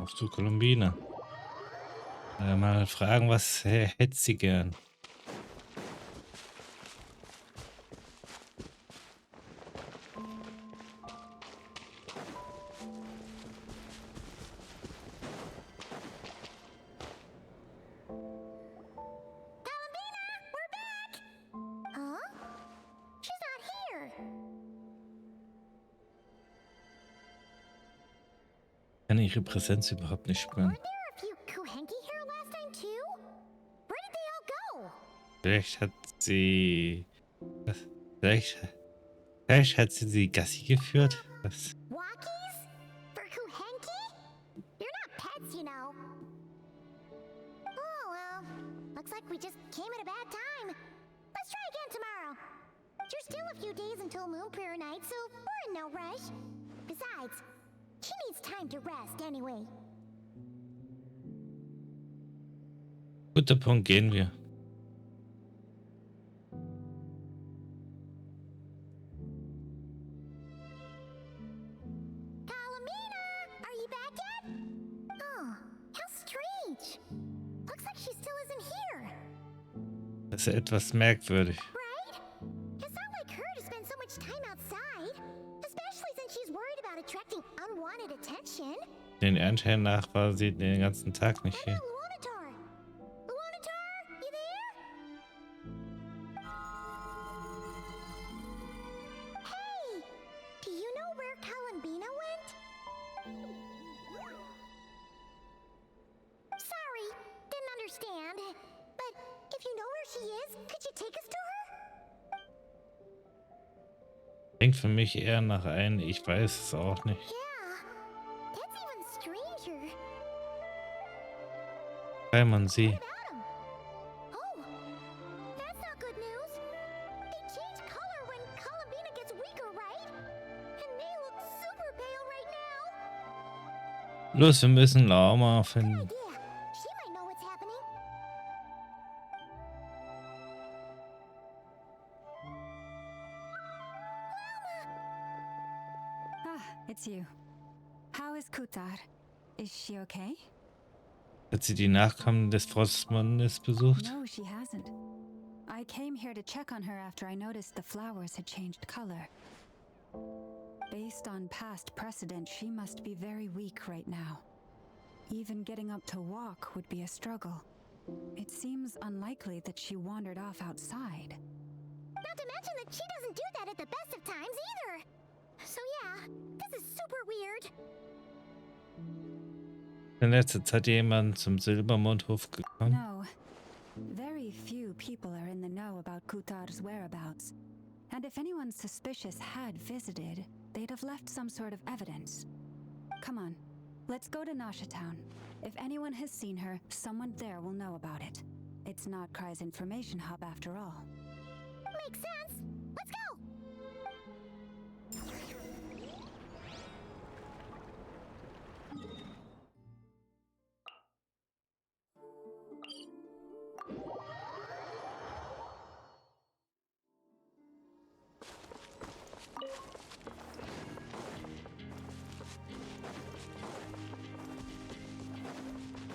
Auf zu Columbine. Mal fragen, was hätte sie gern? Huh? She's not here. Kann ihre Präsenz überhaupt nicht spüren. Weren't there a few Kuhenki here last time too? Where did they all go? Vielleicht hat sie... was? Vielleicht hat sie Gassi geführt? Was? Walkies? For Kuhenki? You're not pets, you know. Oh well, looks like we just came at a bad time. Let's try again tomorrow. There's still a few days until Moon Prayer Night, so we're in no rush. Besides, she needs time to rest anyway. Guter Punkt, gehen wir. Kalamina, are you back yet? Oh, how strange. Looks like she still isn't here. Das ist etwas merkwürdig. Right? It's not like her to spend so much time outside, especially since she's worried about attracting unwanted attention. Den Anschein nach war sie den ganzen Tag nicht What hier. about Luanatar? Luanatar, you there? Hey, do you know where Kalambina went? Sorry, didn't understand. But if you know where she is, could you take us to her? Klingt für mich eher nach einem, ich weiß es auch nicht. Yeah, that's even stranger. Simon, sie. What about 'em? Oh, that's not good news. They change color when Columbina gets weaker, right? And they look super pale right now. Los, wir müssen Lauma Good finden. idea. She might know what's happening. Ah, it's you. How is Kutar? Is she okay? Hat sie die Nachkommen des Frostmannes besucht? No, she hasn't. I came here to check on her after I noticed the flowers had changed color. Based on past precedent, she must be very weak right now. Even getting up to walk would be a struggle. It seems unlikely that she wandered off outside. Not to mention that she doesn't do that at the best of times either. So yeah, this is super weird. In letzter Zeit jemand zum Silbermondhof gekommen? No. Very few people are in the know about Kutar's whereabouts. And if anyone suspicious had visited, they'd have left some sort of evidence. Come on, let's go to Nasha Town. If anyone has seen her, someone there will know about it. It's not Cry's information hub after all. Makes sense. Let's go.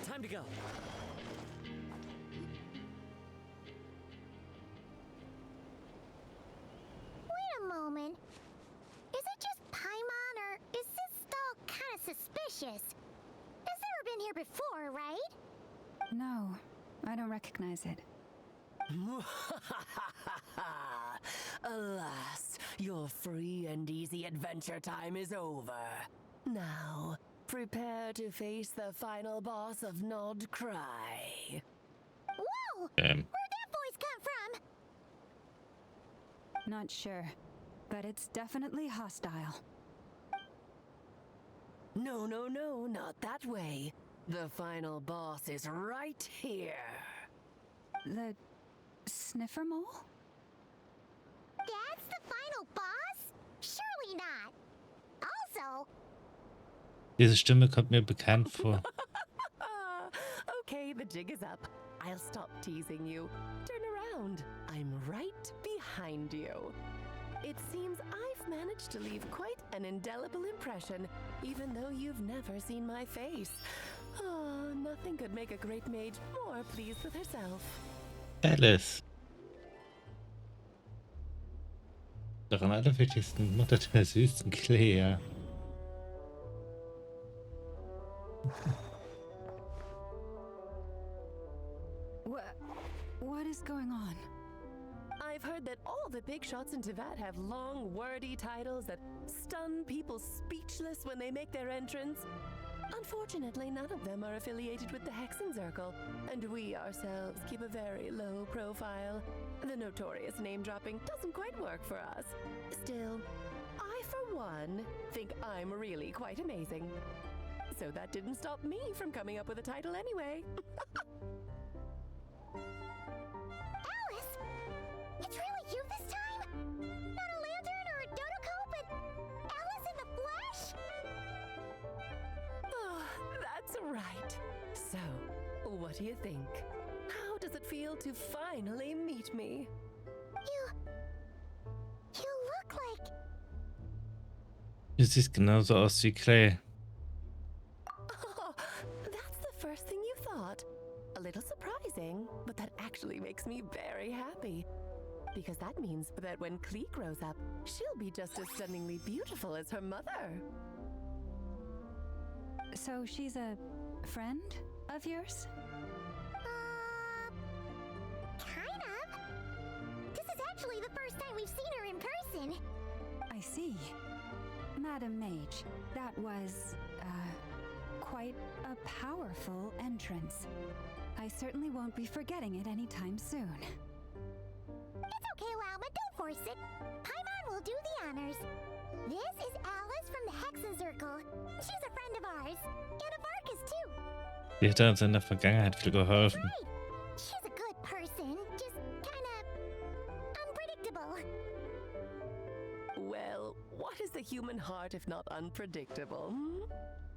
Time to go. Wait a moment. Is it just Paimon or is this stall kind of suspicious? It's never been here before, right? No, I don't recognize it. Alas, your free and easy adventure time is over. Now, prepare to face the final boss of Nod Cry. Whoa! Where'd that voice come from? Not sure, but it's definitely hostile. No, no, no, not that way. The final boss is right here. The sniffer mole? That's the final boss? Surely not. Also, Diese Stimme kommt mir bekannt vor. Okay, the jig is up. I'll stop teasing you. Turn around. I'm right behind you. It seems I You've managed to leave quite an indelible impression, even though you've never seen my face. Oh, nothing could make a great mage more pleased with herself. Alice. Doch am allerwichtigsten Mutter der süßen Claire. What is going on? I've heard that all the big shots in Teyvat have long, wordy titles that stun people speechless when they make their entrance. Unfortunately, none of them are affiliated with the Hexen Circle, and we ourselves keep a very low profile. The notorious name-dropping doesn't quite work for us. Still, I, for one, think I'm really quite amazing. So that didn't stop me from coming up with a title anyway. Alice! It's really you this time? Not a lantern or a dodo but Alice in the flesh? Oh, that's right. So, what do you think? How does it feel to finally meet me? You look like... Du siehst genauso aus wie Claire. Oh, that's the first thing you thought. A little surprising, but that actually makes me very happy. Because that means that when Klee grows up, she'll be just as stunningly beautiful as her mother. So she's a friend of yours? Kind of. This is actually the first time we've seen her in person. I see. Madam Mage, that was, quite a powerful entrance. I certainly won't be forgetting it anytime soon. It's okay, Lalma, don't force it. Paimon will do the honors. This is Alice from the Hexen Circle. She's a friend of ours. And of Arcus, too. Sie hat uns in der Vergangenheit viel geholfen. Right. She's a good person, just kinda unpredictable. Well, what is the human heart if not unpredictable?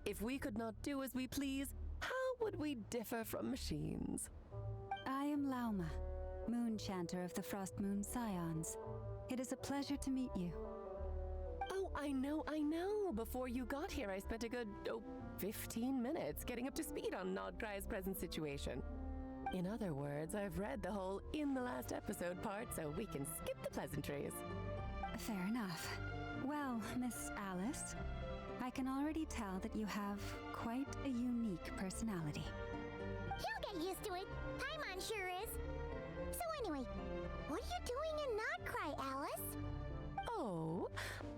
If we could not do as we please, how would we differ from machines? I am Lauma, Moon Chanter of the Frost Moon Scions. It is a pleasure to meet you. Oh, I know. Before you got here, I spent a good, 15 minutes getting up to speed on Nodcry's present situation. In other words, I've read the whole in the last episode part, so we can skip the pleasantries. Fair enough. Well, Miss Alice, I can already tell that you have quite a unique personality. He'll get used to it. Paimon sure is. So anyway, what are you doing in Nodcry, Alice? Oh,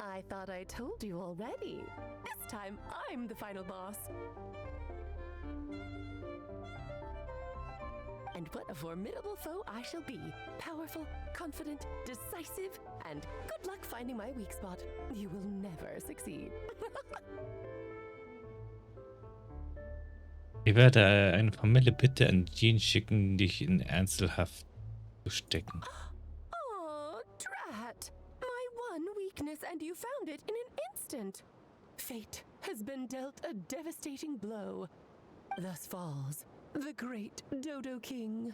I thought I told you already. This time, I'm the final boss. And what a formidable foe I shall be. Powerful, confident, decisive, and good luck finding my weak spot. You will never succeed. Ich werde eine formelle Bitte an Jean schicken, dich in Ernsthaft zu stecken. Oh, drat! My one weakness, and you found it in an instant. Fate has been dealt a devastating blow. Thus falls the great Dodo King.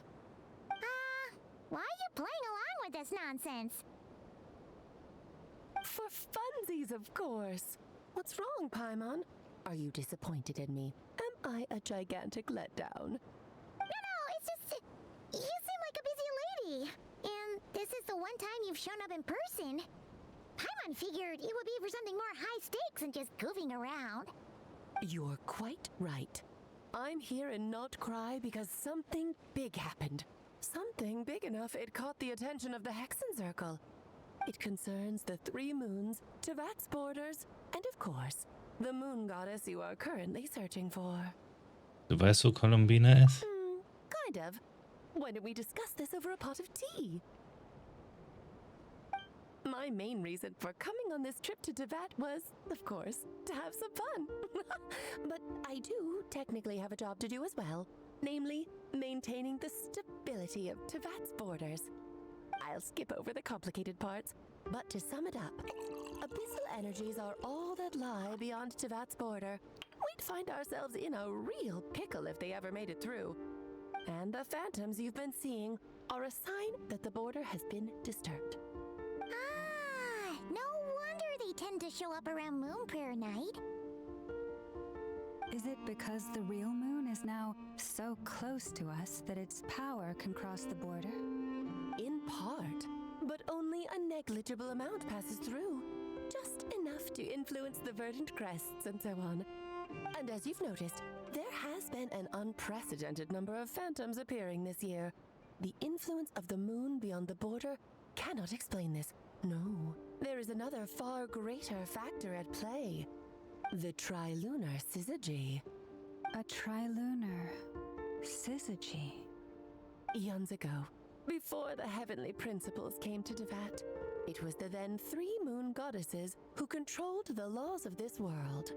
Why are you playing along with this nonsense? For funsies, of course. What's wrong, Paimon? Are you disappointed in me? Am I a gigantic letdown? No, it's just... You seem like a busy lady. And this is the one time you've shown up in person. Paimon figured it would be for something more high stakes than just goofing around. You're quite right. I'm here in Nodcry because something big happened. Something big enough it caught the attention of the Hexen Circle. It concerns the three moons, Teyvat's borders, and of course, the moon goddess you are currently searching for. Du weißt, wo Columbina ist? Kind of. Why don't we discuss this over a pot of tea? My main reason for coming on this trip to Teyvat was, of course, to have some fun. But I do technically have a job to do as well, namely, maintaining the stability of Teyvat's borders. I'll skip over the complicated parts, but to sum it up, abyssal energies are all that lie beyond Teyvat's border. We'd find ourselves in a real pickle if they ever made it through. And the phantoms you've been seeing are a sign that the border has been disturbed. No wonder only tend to show up around moon prayer night. Is it because the real moon is now so close to us that its power can cross the border? In part, but only a negligible amount passes through. Just enough to influence the verdant crests and so on. And as you've noticed, there has been an unprecedented number of phantoms appearing this year. The influence of the moon beyond the border cannot explain this. No, there is another far greater factor at play. The trilunar syzygy. A trilunar syzygy. Eons ago, before the heavenly principles came to Teyvat, it was the then 3 moon goddesses who controlled the laws of this world.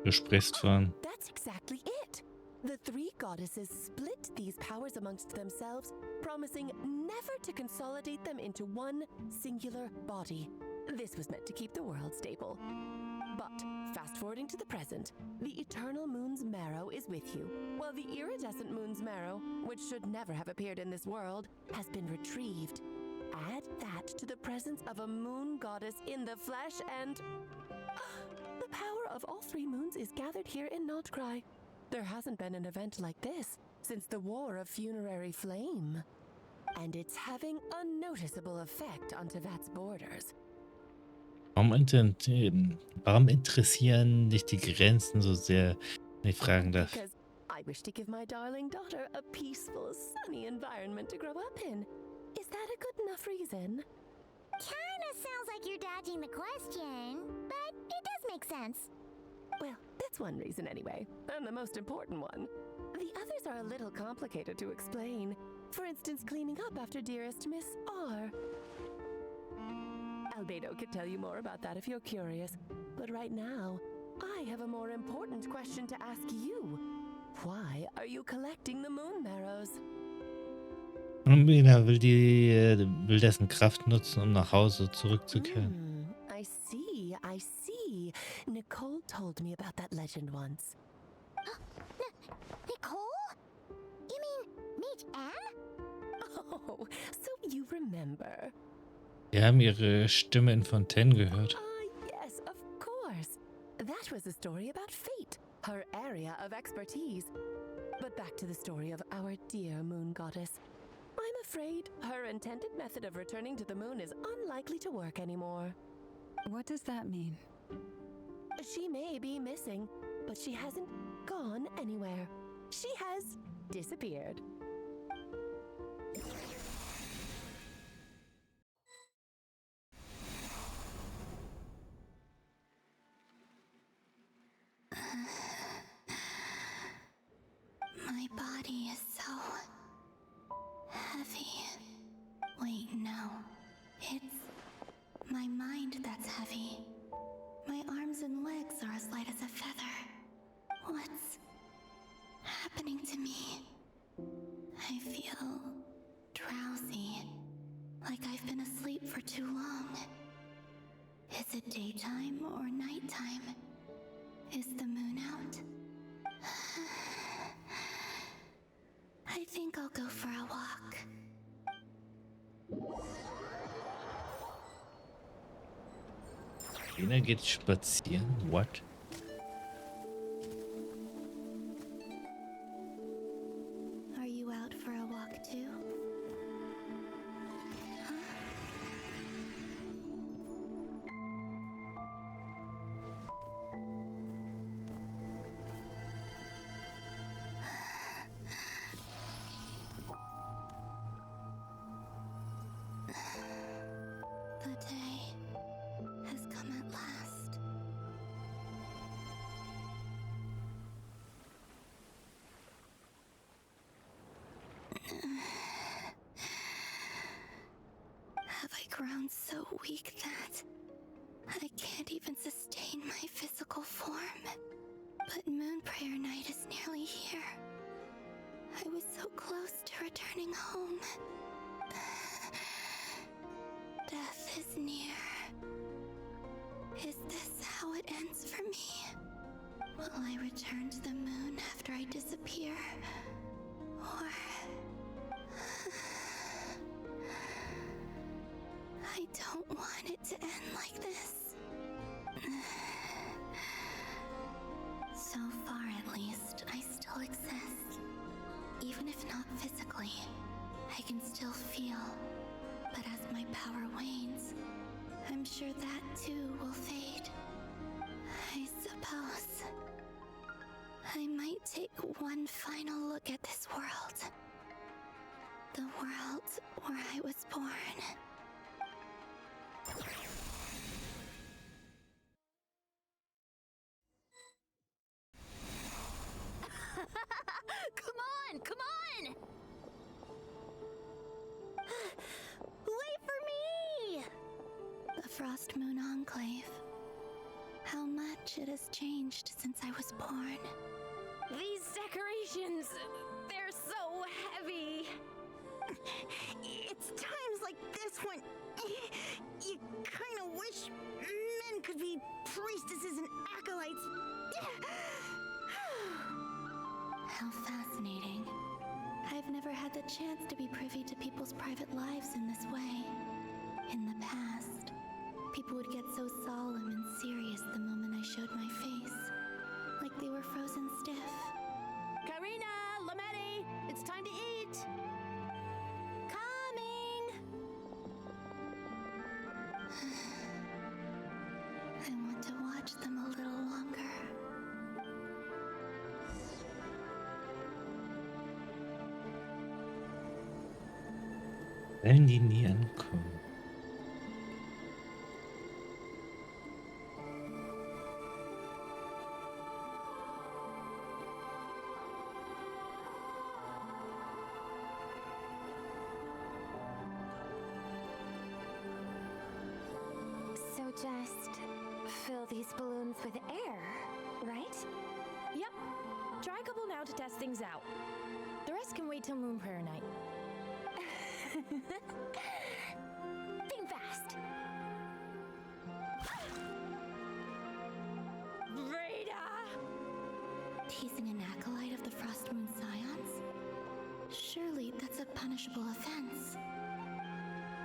Du sprichst von... That's exactly it. The 3 goddesses split these powers amongst themselves, promising never to consolidate them into one singular body. This was meant to keep the world stable. But, fast forwarding to the present, the eternal moon's marrow is with you, while the iridescent moon's marrow, which should never have appeared in this world, has been retrieved. Add that to the presence of a moon goddess in the flesh and... the power of all 3 moons is gathered here in Notcry. There hasn't been an event like this since the War of Funerary Flame. And it's having a noticeable effect on Teyvat's borders. Warum interessieren dich die Grenzen so sehr, wenn ich fragen darf? Because I wish to give my darling daughter a peaceful, sunny environment to grow up in. Is that a good enough reason? Kinda sounds like you're dodging the question, but it does make sense. Well, that's one reason anyway, and the most important one. The others are a little complicated to explain. For instance, cleaning up after dearest Miss R. Albedo could tell you more about that if you're curious. But right now, I have a more important question to ask you. Why are you collecting the moon marrows? Mina will dessen Kraft nutzen, um nach Hause zurückzukehren. I see, I see. Nicole told me about that legend once. Nicole? You mean Mage Anne? Oh, so you remember. Wir haben ihre Stimme in Fontaine gehört. Yes, of course. That was a story about fate, her area of expertise. But back to the story of our dear moon goddess. I'm afraid her intended method of returning to the moon is unlikely to work anymore. What does that mean? She may be missing, but she hasn't gone anywhere. She has disappeared. My body is so heavy. Wait, no. It's my mind that's heavy. My arms and legs are as light as a feather. What's happening to me? I feel drowsy, like I've been asleep for too long. Is it daytime or nighttime? Is the moon out? I think I'll go for a walk. Lena geht spazieren? What? Are you out for a walk too? The day has come at last. Have I grown so weak that I can't even sustain my physical form? But moon prayer night is nearly here. I was so close to returning home. Death is near. Is this how it ends for me? Will I return to the moon after I disappear? Or... I don't want it to end like this. still feel. But as my power wanes, I'm sure that too will fade. I suppose I might take one final look at this world. The world where I was born. Come on, come on! Wait for me! The Frost Moon Enclave. How much it has changed since I was born. These decorations, they're so heavy. It's times like this when you kind of wish men could be priestesses and acolytes. How fascinating. I've never had the chance to be privy to people's private lives in this way. In the past, people would get so solemn and serious the moment I showed my face, like they were frozen stiff. Karina, Lametti, it's time to eat. Coming! I want to watch them a little longer. Wellen, die nie ankommen. So just fill these balloons with air, right? Yep. Try a couple now to test things out. The rest can wait till Moon Prayer Night. Think fast. Rita! Teasing an acolyte of the Frost Moon Scions? Surely that's a punishable offense.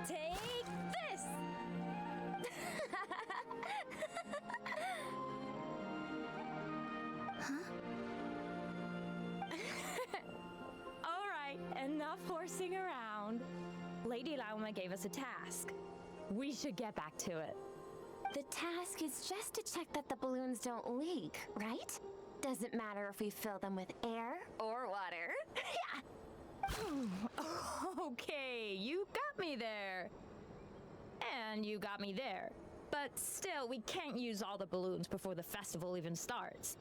Take this! Huh? All right, enough horsing around. Lady Lauma gave us a task. We should get back to it. The task is just to check that the balloons don't leak, right? Doesn't matter if we fill them with air or water. Okay, you got me there. And you got me there. But still, we can't use all the balloons before the festival even starts.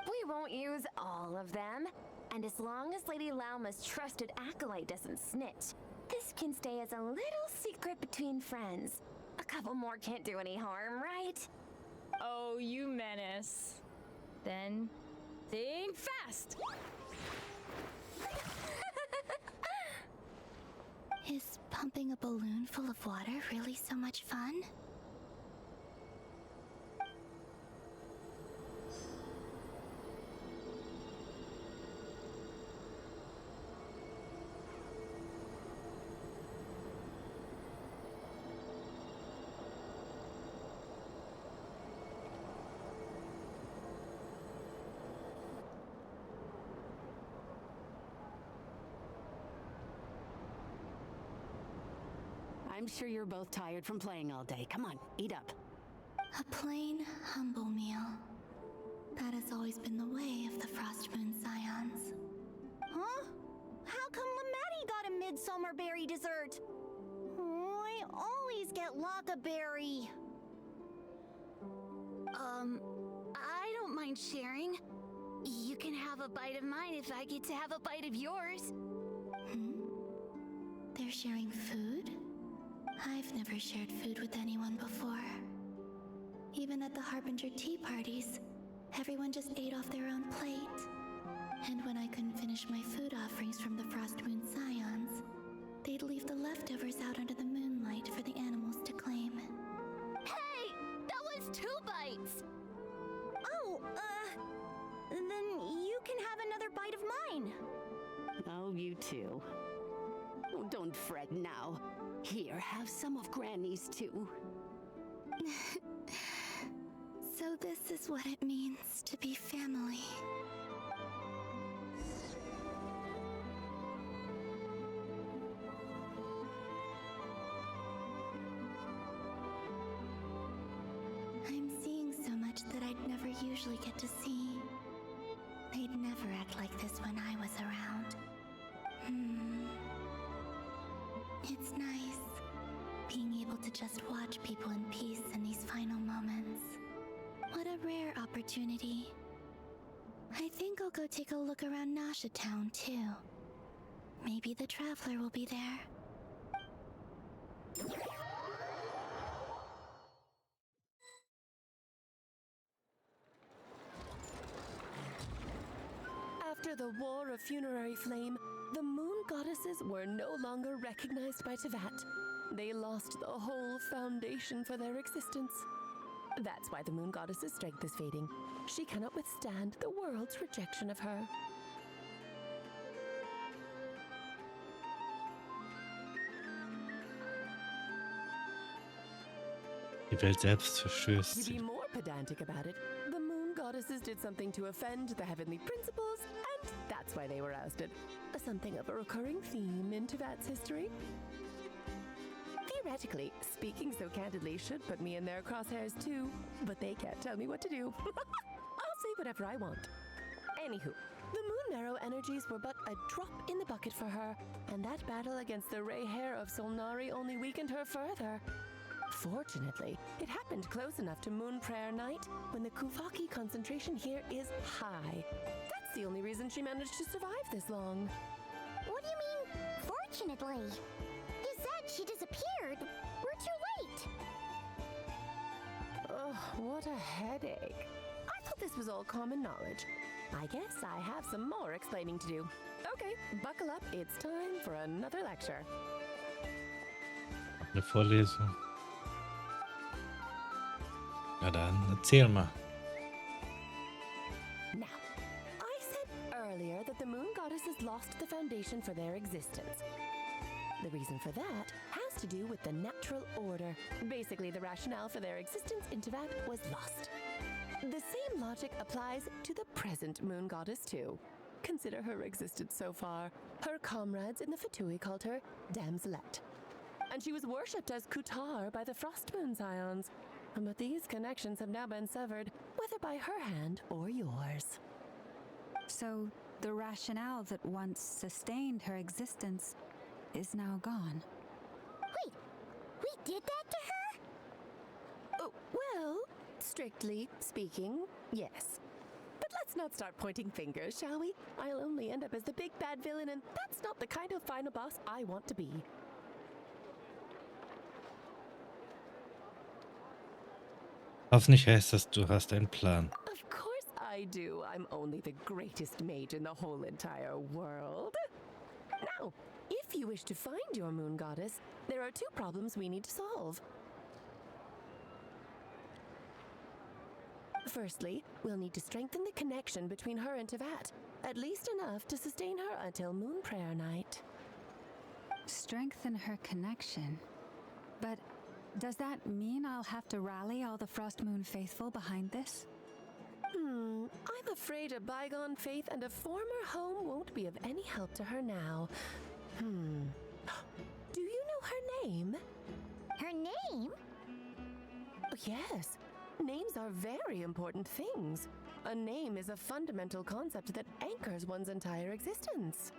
We won't use all of them. And as long as Lady Lauma's trusted acolyte doesn't snitch, this can stay as a little secret between friends. A couple more can't do any harm, right? Oh, you menace. Then, think fast! Is pumping a balloon full of water really so much fun? I'm sure you're both tired from playing all day. Come on, eat up. A plain, humble meal. That has always been the way of the Frost Moon Scions. Huh? How come Lametti got a midsummer berry dessert? Oh, I always get lockaberry. I don't mind sharing. You can have a bite of mine if I get to have a bite of yours. They're sharing food? I've never shared food with anyone before. Even at the Harbinger tea parties, everyone just ate off their own plate. And when I couldn't finish my food offerings from the Frost Moon Scions, they'd leave the leftovers out under the moonlight for the animals to claim. Hey! That was 2 bites! Oh, then you can have another bite of mine. Oh, you too. Oh, don't fret now. Here, have some of Granny's too. So this is what it means to be family. usually get to see. They'd never act like this when I was around. It's nice being able to just watch people in peace in these final moments. What a rare opportunity. I think I'll go take a look around Nasha Town too. Maybe the Traveler will be there. After the War of Funerary Flame, the moon goddesses were no longer recognized by Teyvat. They lost the whole foundation for their existence. That's why the moon goddess's strength is fading. She cannot withstand the world's rejection of her. Die Welt selbst To verschößt be sie. more pedantic about it, the moon goddesses did something to offend the heavenly principles, and that's why they were ousted. Something of a recurring theme in Teyvat's history. Theoretically, speaking so candidly should put me in their crosshairs too, but they can't tell me what to do. I'll say whatever I want. Anywho, the moon marrow energies were but a drop in the bucket for her, and that battle against the Ray Hair of Solnari only weakened her further. Fortunately, it happened close enough to Moon Prayer Night when the Kuvaki concentration here is high. That's the only reason she managed to survive this long. What do you mean, fortunately? You said she disappeared. We're too late. Ugh, what a headache. I thought this was all common knowledge. I guess I have some more explaining to do. Okay, buckle up. It's time for another lecture. Eine Vorlesung. Na dann, erzähl mal. Now, I said earlier that the moon goddesses lost the foundation for their existence. The reason for that has to do with the natural order. Basically, the rationale for their existence in Teyvat was lost. The same logic applies to the present moon goddess too. Consider her existence so far. Her comrades in the Fatui called her Damselette. And she was worshipped as Kutar by the Frost Moon Scions. But these connections have now been severed, whether by her hand or yours. So, the rationale that once sustained her existence is now gone. Wait, we did that to her? Oh, well, strictly speaking, yes. But let's not start pointing fingers, shall we? I'll only end up as the big bad villain, and that's not the kind of final boss I want to be. Hoffentlich heißt das, du hast einen Plan. Of course I do. I'm only the greatest mage in the whole entire world. Now, if you wish to find your moon goddess, there are two problems we need to solve. Firstly, we'll need to strengthen the connection between her and Teyvat, at least enough to sustain her until Moon Prayer Night. Strengthen her connection. But does that mean I'll have to rally all the Frost Moon faithful behind this? I'm afraid a bygone faith and a former home won't be of any help to her now. Do you know her name? Her name? Yes. Names are very important things. A name is a fundamental concept that anchors one's entire existence.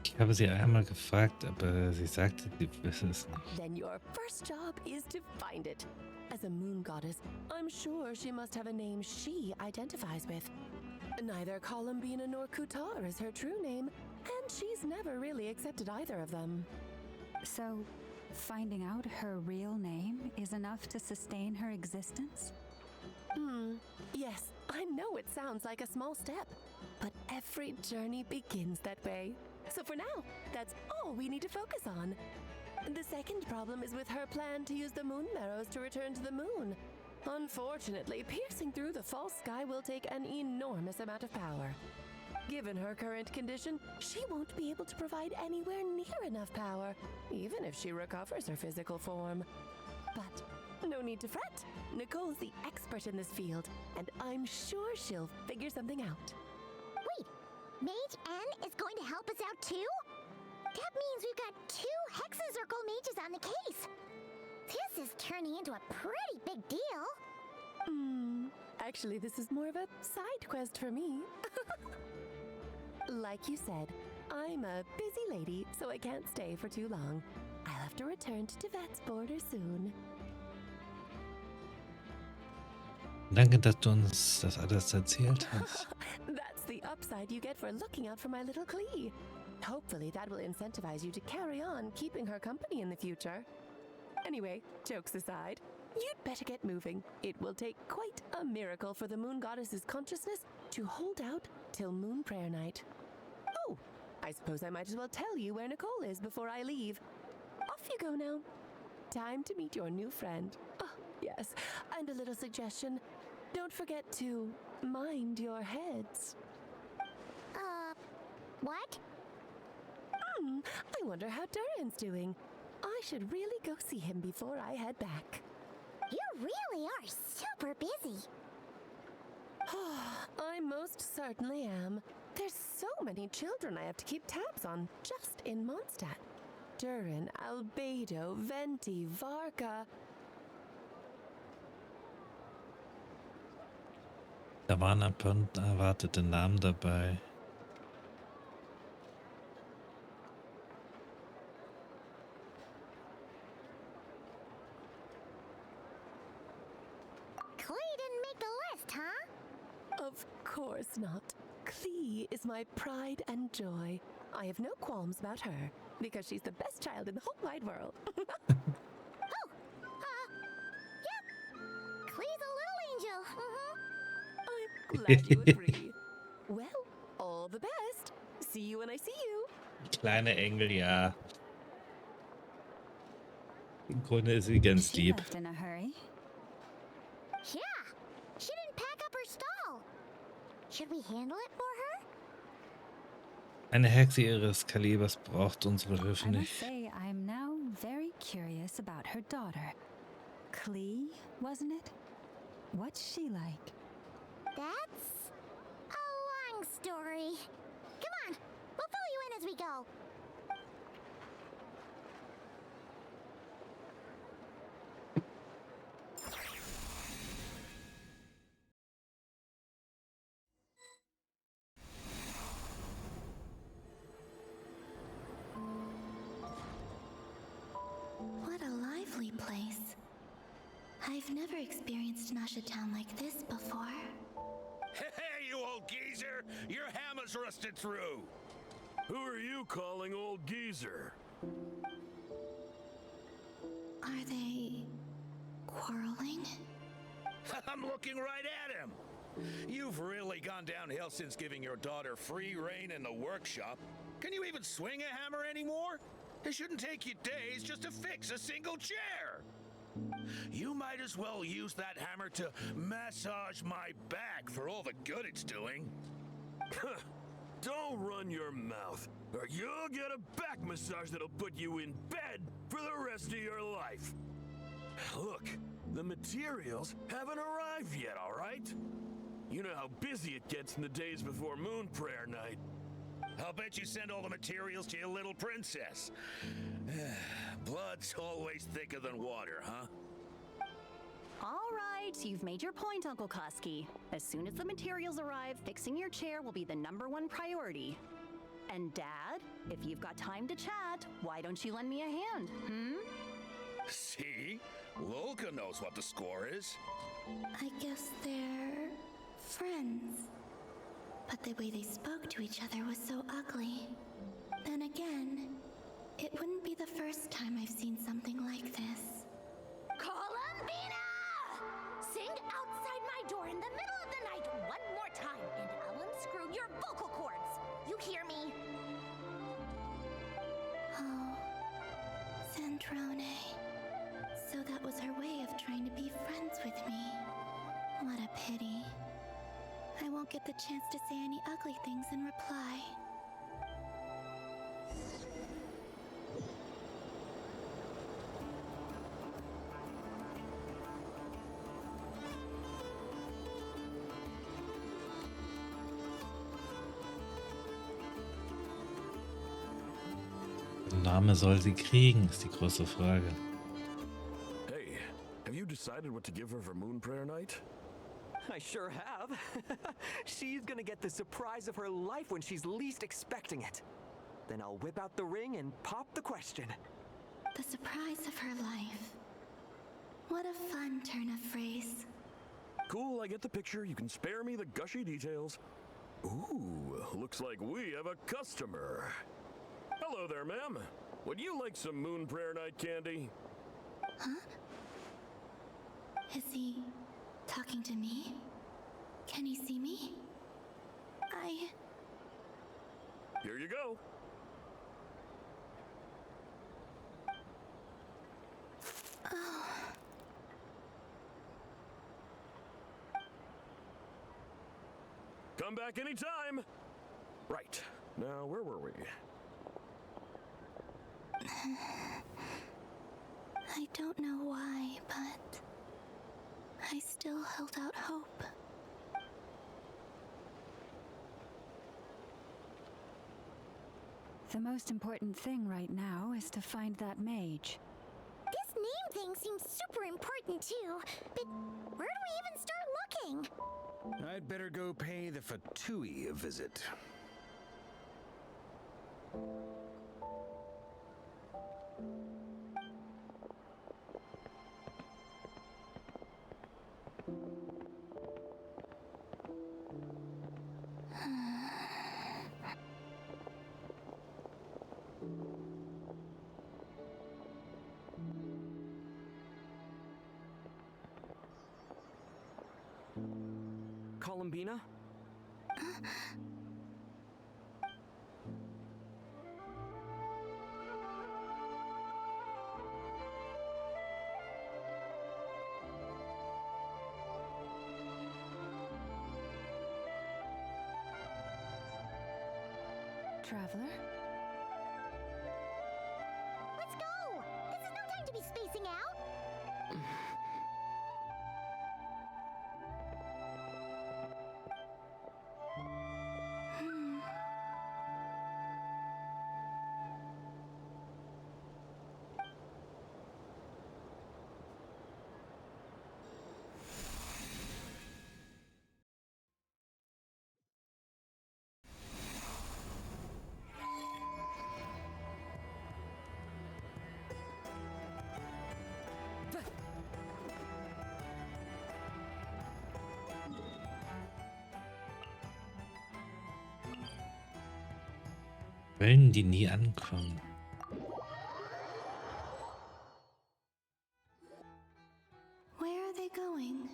Ich habe sie einmal gefragt, aber sie sagte, sie wisse es nicht. Then your first job is to find it. As a moon goddess, I'm sure she must have a name she identifies with. Neither Columbina nor Kutar is her true name, and she's never really accepted either of them. So, finding out her real name is enough to sustain her existence? Yes, I know it sounds like a small step, but every journey begins that way. So for now, that's all we need to focus on. The second problem is with her plan to use the moon marrows to return to the moon. Unfortunately, piercing through the false sky will take an enormous amount of power. Given her current condition, she won't be able to provide anywhere near enough power, even if she recovers her physical form. But no need to fret. Nicole's the expert in this field, and I'm sure she'll figure something out. Wait, Mage N is going to help us out too? That means we've got two Hexen Circle mages on the case. This is turning into a pretty big deal. Actually, this is more of a side quest for me. Like you said, I'm a busy lady, so I can't stay for too long. I'll have to return to Teyvat's border soon. Danke, dass du uns das alles erzählt hast. That's the upside you get for looking out for my little Klee. Hopefully that will incentivize you to carry on keeping her company in the future. Anyway, jokes aside, you'd better get moving. It will take quite a miracle for the moon goddess's consciousness to hold out till moon prayer night. Oh, I suppose I might as well tell you where Nicole is before I leave. Off you go now. Time to meet your new friend. Oh, yes, and a little suggestion. Don't forget to mind your heads. What? I wonder how Durin's doing. I should really go see him before I head back. You really are super busy. I most certainly am. There's so many children I have to keep tabs on just in Mondstadt. Durin, Albedo, Venti, Varka. Da waren ein paar unerwartete Namen dabei. Klee didn't make the list, huh? Of course not. Klee is my pride and joy. I have no qualms about her, because she's the best child in the whole wide world. Yep. Klee's a little angel. I'm glad you agree. Well, all the best. See you when I see you. Kleine Engel, ja. Im Grunde ist sie ganz She lieb. left in a hurry. Yeah. She didn't pack up her stall. Should we handle it for her? Eine Hexe ihres Kalibers braucht unsere Hilfe I must nicht. say, I'm now very curious about her daughter. Klee, wasn't it? What's she like? That's a long story. Come on, we'll fill you in as we go. What a lively place. I've never experienced Nasha Town like this before. Hey, you old geezer! Your hammer's rusted through! Who are you calling old geezer? Are they quarreling? I'm looking right at him! You've really gone downhill since giving your daughter free rein in the workshop. Can you even swing a hammer anymore? It shouldn't take you days just to fix a single chair! You might as well use that hammer to massage my back for all the good it's doing. Don't run your mouth, or you'll get a back massage that'll put you in bed for the rest of your life. Look, the materials haven't arrived yet, all right? You know how busy it gets in the days before moon prayer night. I'll bet you send all the materials to your little princess. Blood's always thicker than water, huh? All right, you've made your point, Uncle Koski. As soon as the materials arrive, fixing your chair will be the #1 priority. And Dad, if you've got time to chat, why don't you lend me a hand, See? Lolka knows what the score is. I guess they're friends. But the way they spoke to each other was so ugly. Then again, it wouldn't be the first time I've seen something like this. Columbina! Sing outside my door in the middle of the night one more time, and I'll unscrew your vocal cords. You hear me? Oh, Zandrone. So that was her way of trying to be friends with me. What a pity. I won't get the chance to say any ugly things in reply. Name soll sie kriegen, ist die große Frage. decided what to give her for moon prayer night? I sure have. She's gonna get the surprise of her life when she's least expecting it. Then I'll whip out the ring and pop the question. The surprise of her life. What a fun turn of phrase. Cool, I get the picture. You can spare me the gushy details. Ooh, looks like we have a customer. Hello there, ma'am. Would you like some moon prayer night candy? Huh? Is he talking to me? Can he see me? Here you go. Oh. Come back anytime. Right. Now, where were we? I don't know why, but I still held out hope. The most important thing right now is to find that mage. This name thing seems super important too, but where do we even start looking? I'd better go pay the Fatui a visit. Columbina? Traveler? Let's go! This is no time to be spacing out! Wellen, die nie ankommen. Where are they going?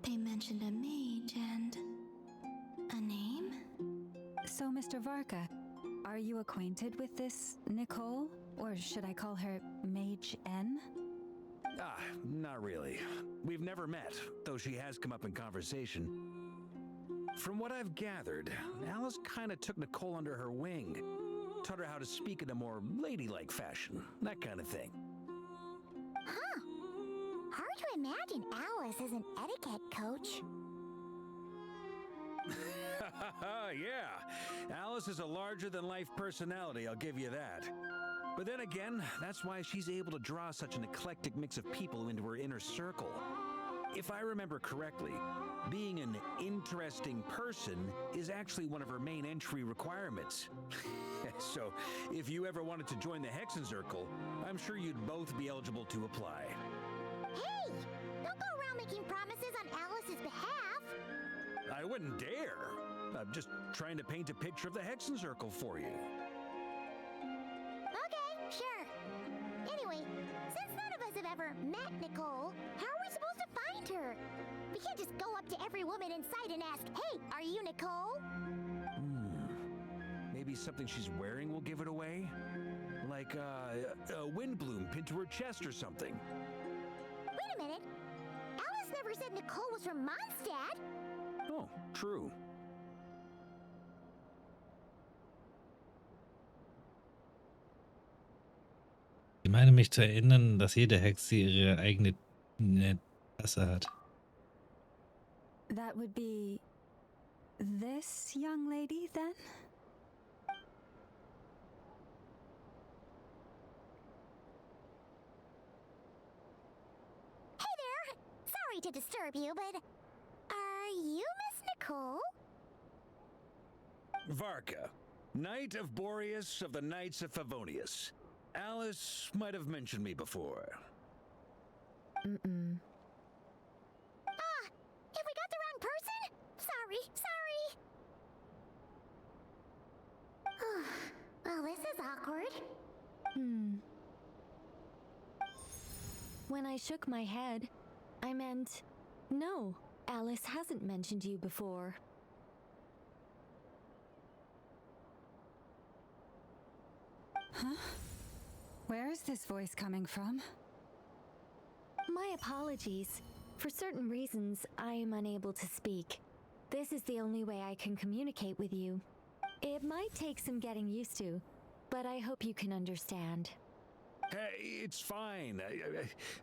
They mentioned a mage and a name? So, Mr. Varka, are you acquainted with this Nicole? Or should I call her Mage N? Not really. We've never met, though she has come up in conversation. From what I've gathered, Alice kind of took Nicole under her wing. Taught her how to speak in a more ladylike fashion, that kind of thing. Huh. Hard to imagine Alice as an etiquette coach. Yeah, Alice is a larger-than-life personality, I'll give you that. But then again, that's why she's able to draw such an eclectic mix of people into her inner circle. If I remember correctly, being an interesting person is actually one of her main entry requirements. So, if you ever wanted to join the Hexenzirkel, I'm sure you'd both be eligible to apply. Hey! Don't go around making promises on Alice's behalf! I wouldn't dare. I'm just trying to paint a picture of the Hexenzirkel for you. Okay, sure. Anyway, since none of us have ever met Nicole, how are we supposed to find her? We can't just go up to every woman in sight and ask, hey, are you Nicole? Maybe something she's wearing will give it away? Like a wind bloom pinned to her chest or something. Wait a minute. Alice never said Nicole was from Mondstadt. Oh, true. Ich meine mich zu erinnern, dass jede Hexe ihre eigene Tasse hat. That would be this young lady, then? Hey sorry to disturb you, but are you Miss Nicole? Varka, Knight of Boreas of the Knights of Favonius. Alice might have mentioned me before. Mm-mm. Ah, have we got the wrong person? Sorry. Well, this is awkward. When I shook my head, I meant, no, Alice hasn't mentioned you before. Huh? Where is this voice coming from? My apologies. For certain reasons, I am unable to speak. This is the only way I can communicate with you. It might take some getting used to, but I hope you can understand. Hey, it's fine.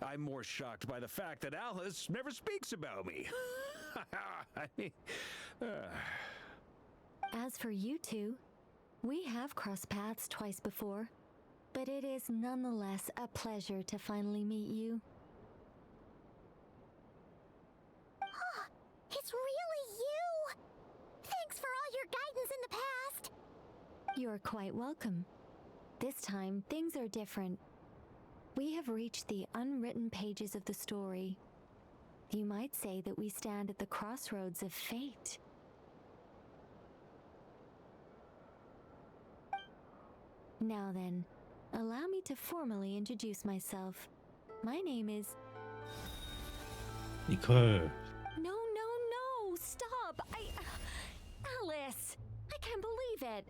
I'm more shocked by the fact that Alice never speaks about me. As for you two, we have crossed paths twice before, but it is nonetheless a pleasure to finally meet you. It's really you! Thanks for all your guidance in the past! You're quite welcome. This time, things are different. We have reached the unwritten pages of the story. You might say that we stand at the crossroads of fate. Now then, allow me to formally introduce myself. My name is... Nicole. No, stop! Alice! I can't believe it!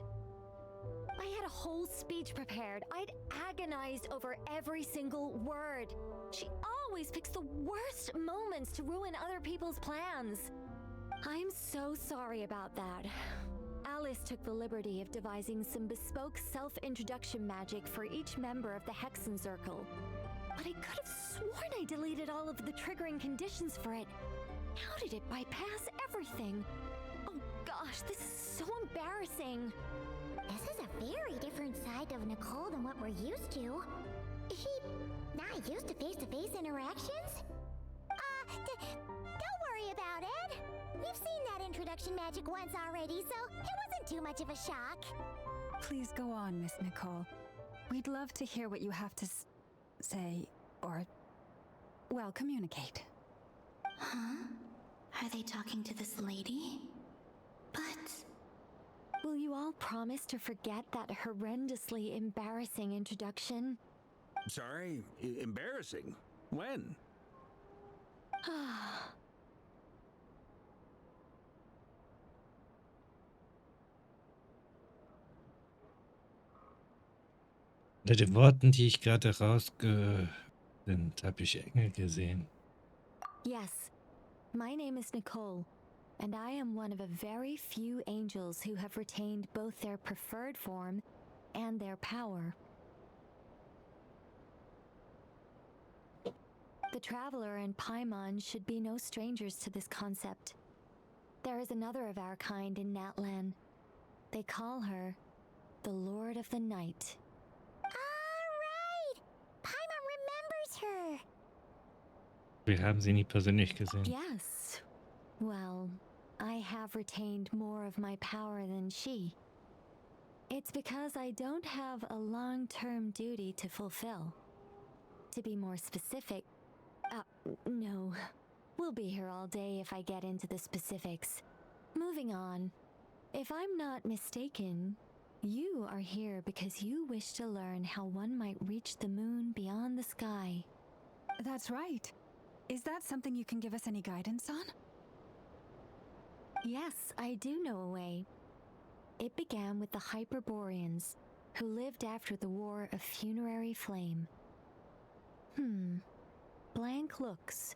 I had a whole speech prepared. I'd agonized over every single word. She always picks the worst moments to ruin other people's plans. I'm so sorry about that. Alice took the liberty of devising some bespoke self-introduction magic for each member of the Hexen Circle. But I could have sworn I deleted all of the triggering conditions for it. How did it bypass everything? Oh gosh, this is so embarrassing. This is a very different side of Nicole than what we're used to. Is she not used to face-to-face interactions? Don't worry about it. We've seen that introduction magic once already, so it wasn't too much of a shock. Please go on, Miss Nicole. We'd love to hear what you have to say, or, well, communicate. Huh? Are they talking to this lady? But... Will you all promise to forget that horrendously embarrassing introduction? Sorry? Embarrassing? When? Unter den Worten, die ich gerade sind, habe ich Engel gesehen. Yes, my name is Nicole, and I am one of a very few angels who have retained both their preferred form and their power. The Traveler and Paimon should be no strangers to this concept. There is another of our kind in Natlan. They call her the Lord of the Night. Alright! Paimon remembers her! Wir haben sie nie persönlich gesehen. Yes. Well, I have retained more of my power than she. It's because I don't have a long-term duty to fulfill. To be more specific, no. We'll be here all day if I get into the specifics. Moving on. If I'm not mistaken, you are here because you wish to learn how one might reach the moon beyond the sky. That's right. Is that something you can give us any guidance on? Yes, I do know a way. It began with the Hyperboreans, who lived after the War of Funerary Flame. Blank looks.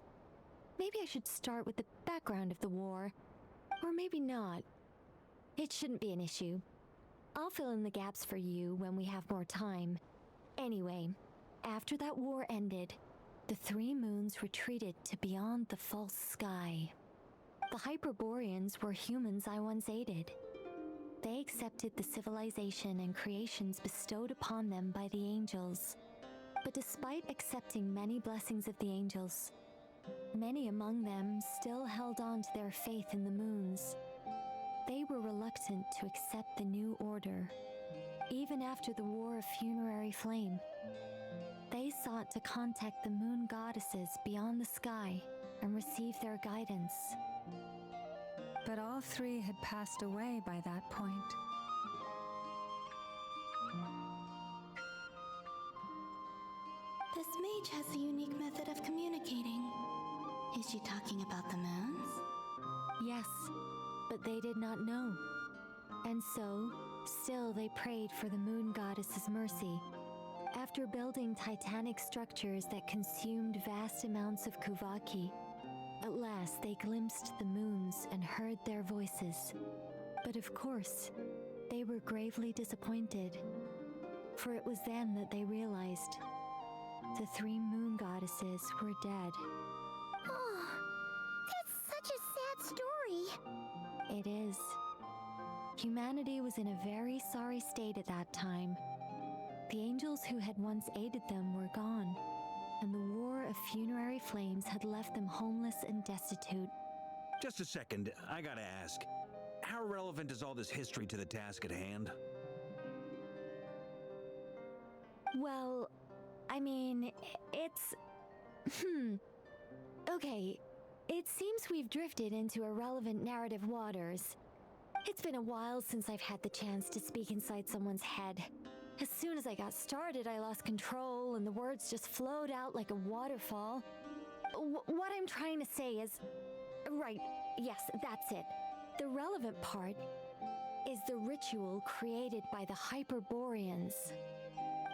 Maybe I should start with the background of the war. Or maybe not. It shouldn't be an issue. I'll fill in the gaps for you when we have more time. Anyway, after that war ended, the three moons retreated to beyond the false sky. The Hyperboreans were humans I once aided. They accepted the civilization and creations bestowed upon them by the angels. But despite accepting many blessings of the angels, Many among them still held on to their faith in the moons. They were reluctant to accept the new order, even after the War of Funerary Flame. They sought to contact the moon goddesses beyond the sky and receive their guidance. But all three had passed away by that point. This mage has a unique method of communicating. Is she talking about the moons? Yes, but they did not know. And so, still they prayed for the moon goddess's mercy. After building titanic structures that consumed vast amounts of Kuvaki, at last they glimpsed the moons and heard their voices. But of course, they were gravely disappointed, for it was then that they realized the three moon goddesses were dead. Oh, that's such a sad story. It is. Humanity was in a very sorry state at that time. The angels who had once aided them were gone, and the War of Funerary Flames had left them homeless and destitute. Just a second, I gotta ask. How relevant is all this history to the task at hand? Well, I mean, it's... Okay, it seems we've drifted into irrelevant narrative waters. It's been a while since I've had the chance to speak inside someone's head. As soon as I got started, I lost control and the words just flowed out like a waterfall. What I'm trying to say is... Right, yes, that's it. The relevant part is the ritual created by the Hyperboreans.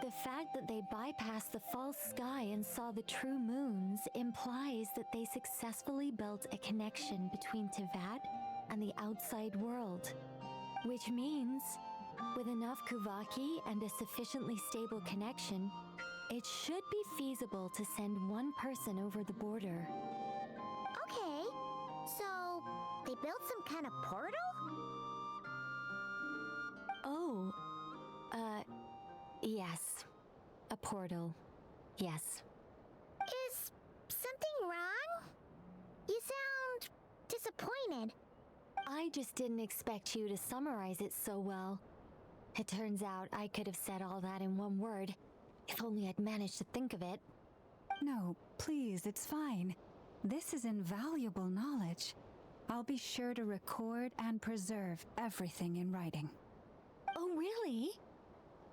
The fact that they bypassed the false sky and saw the true moons implies that they successfully built a connection between Teyvat and the outside world. Which means, with enough Kuvaki and a sufficiently stable connection, it should be feasible to send one person over the border. Okay, so they built some kind of portal? Oh, yes. A portal. Yes. Is something wrong? You sound disappointed. I just didn't expect you to summarize it so well. It turns out I could have said all that in one word, if only I'd managed to think of it. No, please, it's fine. This is invaluable knowledge. I'll be sure to record and preserve everything in writing. Oh, really?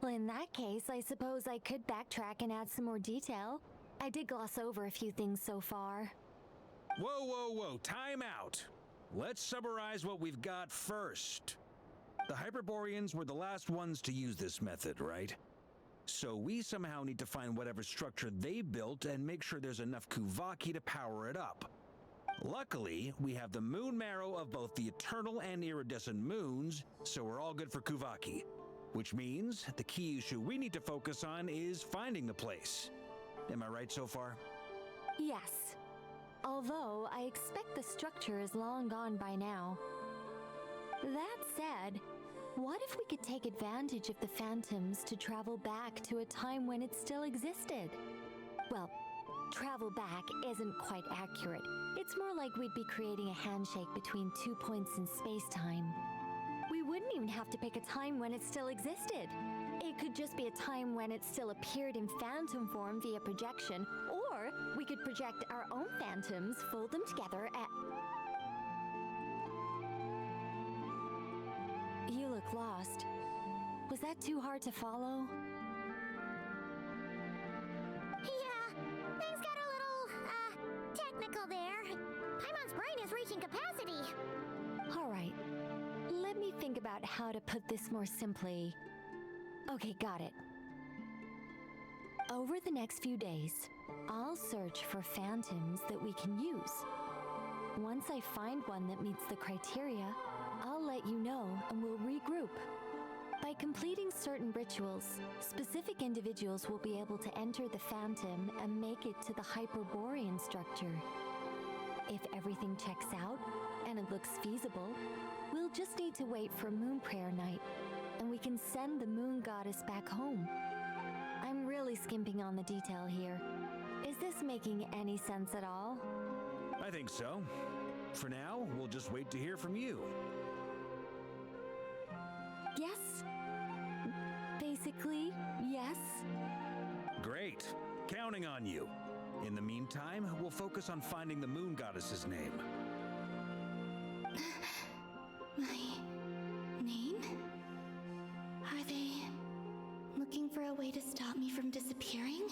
Well, in that case, I suppose I could backtrack and add some more detail. I did gloss over a few things so far. Whoa, time out. Let's summarize what we've got first. The Hyperboreans were the last ones to use this method, right? So we somehow need to find whatever structure they built and make sure there's enough Kuvaki to power it up. Luckily, we have the moon marrow of both the eternal and iridescent moons, so we're all good for Kuvaki. Which means the key issue we need to focus on is finding the place. Am I right so far? Yes. Although I expect the structure is long gone by now. That said, what if we could take advantage of the phantoms to travel back to a time when it still existed? Well, travel back isn't quite accurate. It's more like we'd be creating a handshake between 2 points in space-time. We wouldn't even have to pick a time when it still existed. It could just be a time when it still appeared in phantom form via projection, or we could project our own phantoms, fold them together, You look lost. Was that too hard to follow? Yeah, things got a little, technical there. Paimon's brain is reaching capacity. All right. Let me think about how to put this more simply. Okay, got it. Over the next few days, I'll search for phantoms that we can use. Once I find one that meets the criteria, I'll let you know and we'll regroup. By completing certain rituals, specific individuals will be able to enter the phantom and make it to the Hyperborean structure. If everything checks out and it looks feasible, we'll just need to wait for Moon Prayer Night, and we can send the moon goddess back home. I'm really skimping on the detail here. Is this making any sense at all? I think so. For now, we'll just wait to hear from you. Yes. Basically, yes. Great. Counting on you. In the meantime, we'll focus on finding the moon goddess's name. My name? Are they looking for a way to stop me from disappearing?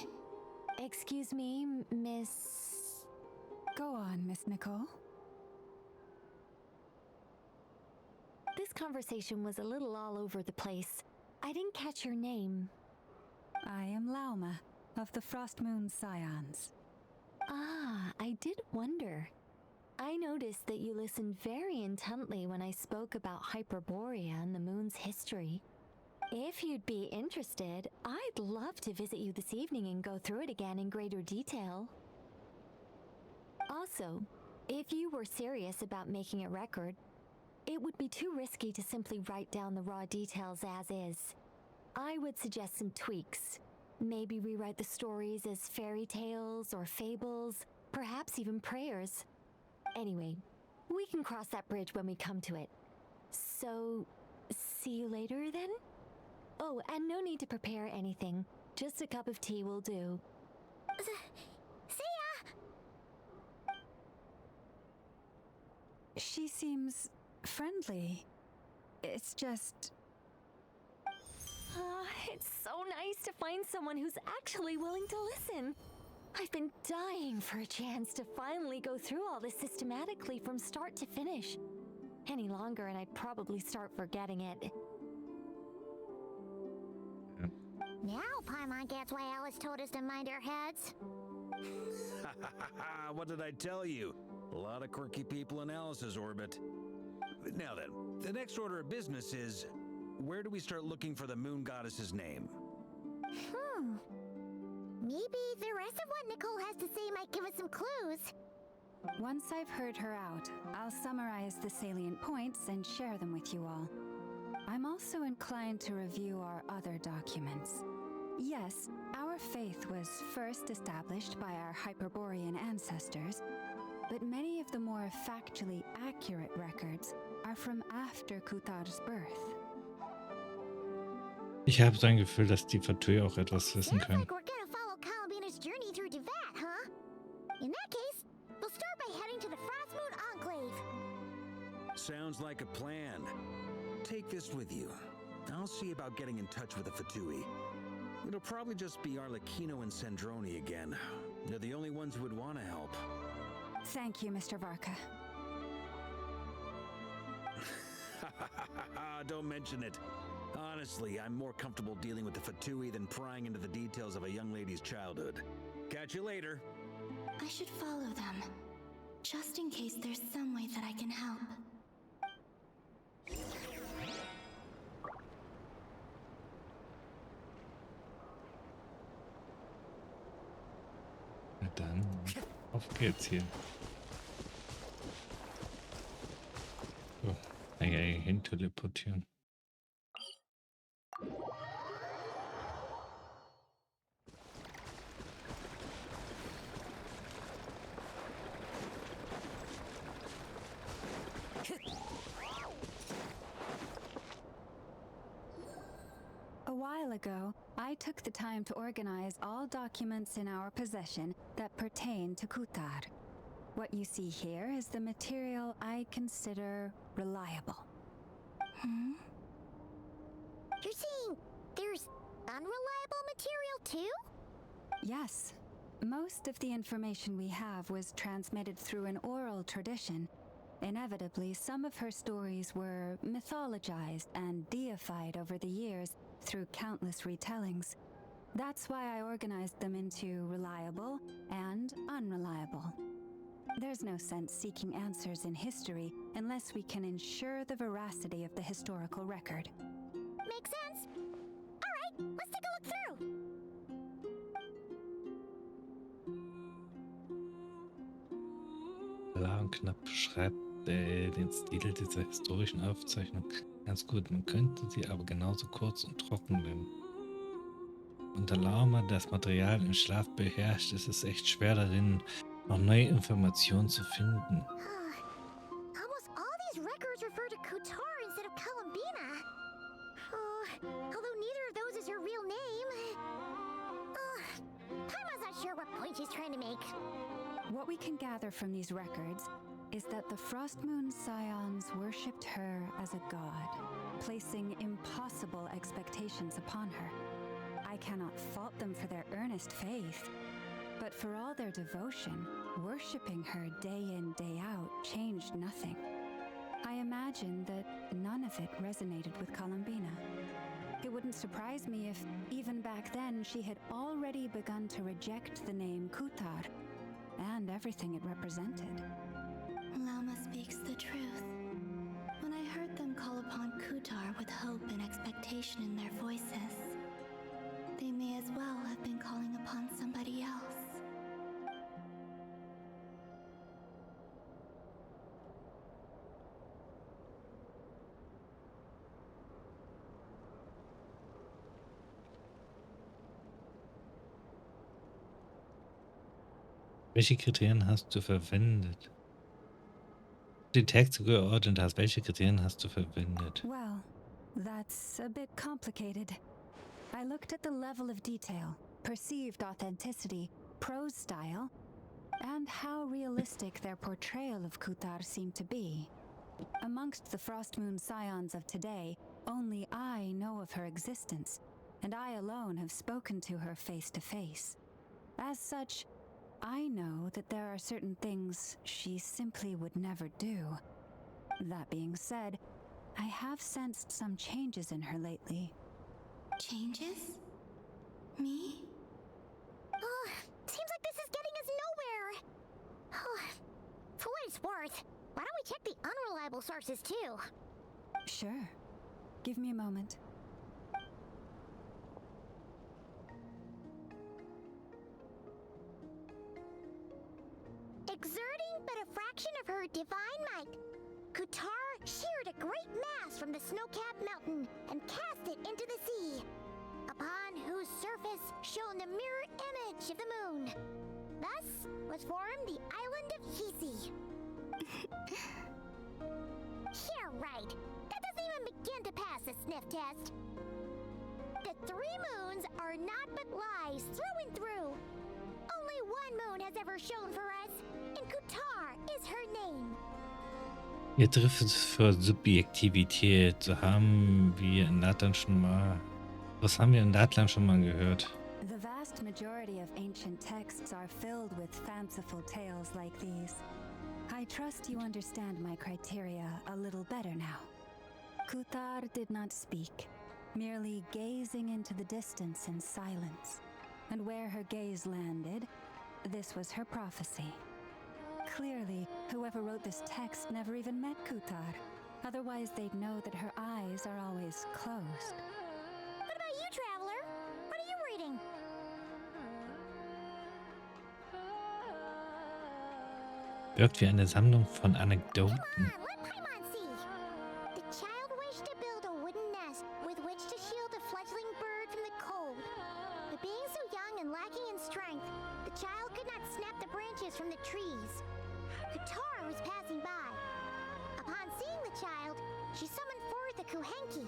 Excuse me, Miss... Go on, Miss Nicole. This conversation was a little all over the place. I didn't catch your name. I am Lauma, of the Frost Moon Scions. Ah, I did wonder. I noticed that you listened very intently when I spoke about Hyperborea and the moon's history. If you'd be interested, I'd love to visit you this evening and go through it again in greater detail. Also, if you were serious about making a record, it would be too risky to simply write down the raw details as is. I would suggest some tweaks. Maybe rewrite the stories as fairy tales or fables, perhaps even prayers. Anyway, we can cross that bridge when we come to it. So, see you later then? Oh, and no need to prepare anything. Just a cup of tea will do. See ya! She seems friendly. It's just... It's so nice to find someone who's actually willing to listen. I've been dying for a chance to finally go through all this systematically from start to finish. Any longer and I'd probably start forgetting it. Now Paimon gets why Alice told us to mind our heads. What did I tell you? A lot of quirky people in Alice's orbit. Now then, the next order of business is, where do we start looking for the moon goddess's name? Maybe the rest of what Nicole has to say might give us some clues. Once I've heard her out, I'll summarize the salient points and share them with you all. I'm also inclined to review our other documents. Yes, our faith was first established by our Hyperborean ancestors, but many of the more factually accurate records are from after Kutar's birth. Ich habe so ein Gefühl, dass die Fatui auch etwas wissen Sounds können. like we're gonna follow Columbina's journey through Teyvat, huh? In that case, we'll start by heading to the Frost Moon Enclave. Sounds like a plan. Take this with you. I'll see about getting in touch with the Fatui. It'll probably just be Arlecchino and Sandroni again. They're the only ones who would want to help. Thank you, Mr. Varka. Don't mention it. Honestly, I'm more comfortable dealing with the Fatui than prying into the details of a young lady's childhood. Catch you later. I should follow them, just in case there's some way that I can help. Na dann, auf geht's hier. So, hin teleportieren. A while ago, I took the time to organize all documents in our possession that pertain to Kutar. What you see here is the material I consider reliable. You're saying there's unreliable material too? Yes. Most of the information we have was transmitted through an oral tradition. Inevitably, some of her stories were mythologized and deified over the years through countless retellings. That's why I organized them into reliable and unreliable. There's no sense seeking answers in history unless we can ensure the veracity of the historical record. Makes sense. All right, let's take a look through. Klar und knapp beschreibt den Stil dieser historischen Aufzeichnung ganz gut. Man könnte sie aber genauso kurz und trocken nennen. Und da Lauma das Material im Schlaf beherrscht, ist es echt schwer darin, noch neue Informationen zu finden. Almost all these records refer to Kutar instead of Columbina. Although neither of those is her real name. Paimon's not sure what point she's trying to make. What we can gather from these records is that the Frost Moon Scions worshipped her as a god, placing impossible expectations upon her. I cannot fault them for their earnest faith, but for all their devotion, worshipping her day in, day out changed nothing. I imagine that none of it resonated with Columbina. It wouldn't surprise me if, even back then, she had already begun to reject the name Kutar and everything it represented. Lama speaks the truth. When I heard them call upon Kutar with hope and expectation in their voices, they may as well have been calling upon somebody else. Welche Kriterien hast du verwendet? Die Texte geordnet hast, welche Kriterien hast du verwendet? Well, that's a bit complicated. I looked at the level of detail, perceived authenticity, prose style, and how realistic their portrayal of Kutar seemed to be. Amongst the Frost Moon Scions of today, only I know of her existence, and I alone have spoken to her face to face. As such, I know that there are certain things she simply would never do. That being said, I have sensed some changes in her lately. Changes? Me? Seems like this is getting us nowhere. For what it's worth, why don't we check the unreliable sources too? Sure. Give me a moment. Exerting but a fraction of her divine might, Kutar sheared a great mass from the snow-capped mountain and cast it into the sea, upon whose surface shone the mirror image of the moon. Thus was formed the island of Hisi. Yeah, right. That doesn't even begin to pass the sniff test. The three moons are not but lies through and through. Only one moon has ever shone for us, and Kutar is her name. Ihr trifft für Subjektivität. Haben wir in Latland schon mal. Was haben wir in Latland schon mal gehört? The vast majority of ancient texts are filled with fanciful tales like these. I trust you understand my criteria a little better now. Kutar did not speak, merely gazing into the distance in silence. And where her gaze landed, this was her prophecy. Clearly, whoever wrote this text never even met Kutar. Otherwise, they'd know that her eyes are always closed. What about you, traveler? What are you reading? Wirkt wie eine Sammlung von Anekdoten. Come on, let Paimon see. The child wished to build a wooden nest with which to shield a fledgling bird from the cold. But being so young and lacking in strength, the child could not snap the branches from the trees. Kutar was passing by. Upon seeing the child, she summoned forth a Kuhenki,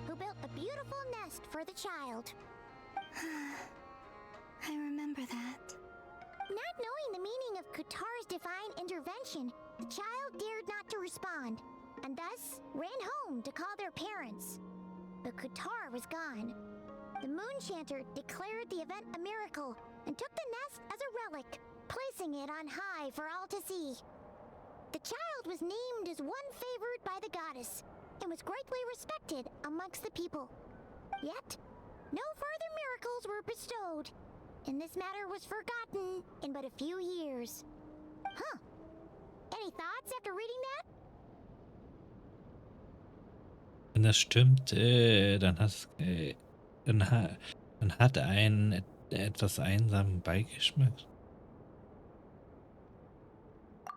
who built a beautiful nest for the child. I remember that. Not knowing the meaning of Kutar's divine intervention, the child dared not to respond, and thus ran home to call their parents. But Kutar was gone. The moon chanter declared the event a miracle and took the nest as a relic, placing it on high for all to see. The child was named as one favored by the goddess and was greatly respected amongst the people. Yet, no further miracles were bestowed, and this matter was forgotten in but a few years. Huh. Any thoughts after reading that? Wenn das stimmt, dann hat einen etwas einsamen Beigeschmack.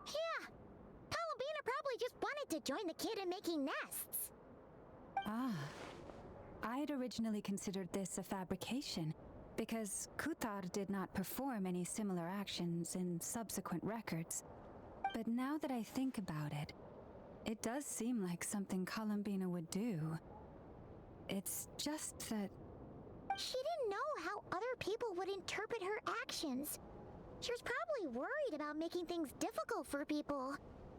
Yeah. Columbina probably just wanted to join the kid in making nests. Ah. I'd originally considered this a fabrication, because Kutar did not perform any similar actions in subsequent records. But now that I think about it, it does seem like something Columbina would do. It's just that... She didn't know how other people would interpret her actions. She was probably worried about making things difficult for people.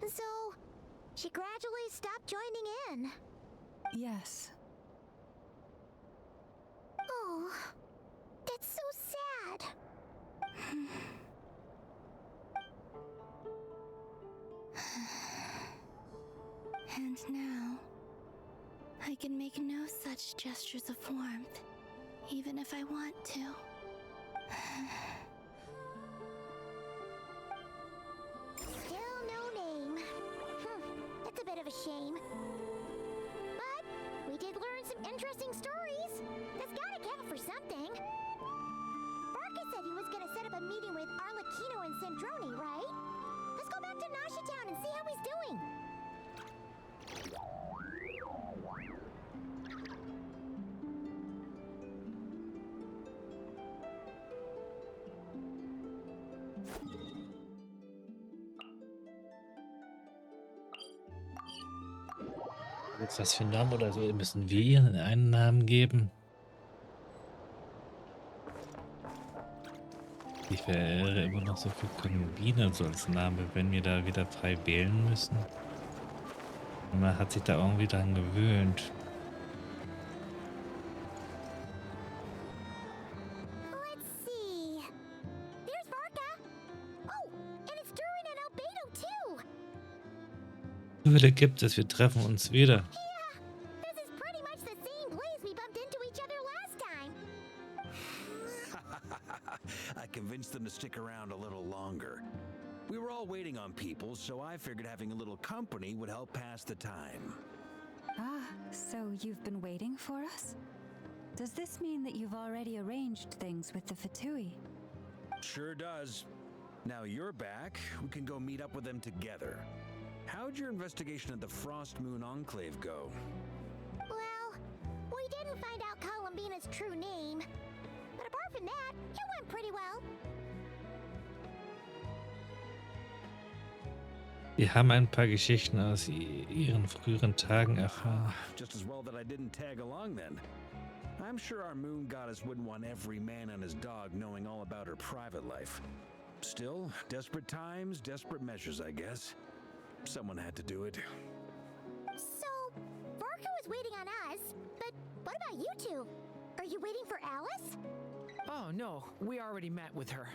So, she gradually stopped joining in. Yes. Oh, that's so sad. And now, I can make no such gestures of warmth, even if I want to. Still no name. That's a bit of a shame. But we did learn some interesting stories. That's gotta count for something. Barca said he was gonna set up a meeting with Arlecchino and Sandrone, right? Let's go back to Nasha Town and see how he's doing. Jetzt was für einen Namen oder so? Müssen wir ihr einen Namen geben? Ich wäre immer noch so für Kontinent so als Name, wenn wir da wieder frei wählen müssen. Man hat sich da irgendwie dran gewöhnt. Let's see. There's Barca. Oh, and it's Durin and Albedo too. Höhle gibt es, wir treffen uns wieder. Yeah, this is pretty much the same place we bumped into each other last time. I convinced them to stick around a little longer. We were all waiting on people, so I figured having a little company would help pass the time. Ah, so you've been waiting for us? Does this mean that you've already arranged things with the Fatui? Sure does. Now you're back, we can go meet up with them together. How'd your investigation of the Frost Moon Enclave go? Well, we didn't find out Columbina's true name. But apart from that, it went pretty well. Wir haben ein paar Geschichten aus ihren früheren Tagen erfahren. Just as well that I didn't tag along then. I'm sure our moon goddess wouldn't want every man and his dog knowing all about her private life. Still, desperate times, desperate measures, I guess. Someone had to do it. So, Barca was waiting on us, but what about you two? Are you waiting for Alice? Oh, no. We already met with her.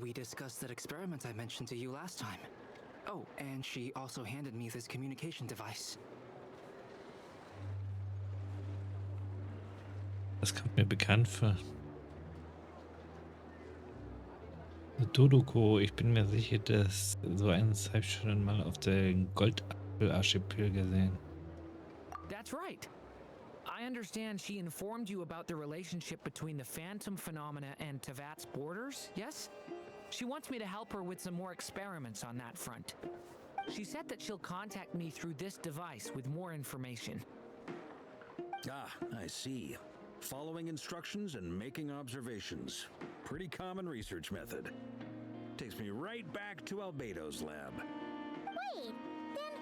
We discussed that experiment I mentioned to you last time. Oh, and she also handed me this communication device. Das kommt mir bekannt vor. Dodoko, ich bin mir sicher, dass so eines habe ich schon mal auf der Goldapfel-Archipel gesehen. That's right. I understand she informed you about the relationship between the phantom phenomena and Teyvat's borders, yes? She wants me to help her with some more experiments on that front. She said that she'll contact me through this device with more information. Ah, I see. Following instructions and making observations. Pretty common research method. Takes me right back to Albedo's lab. Wait, then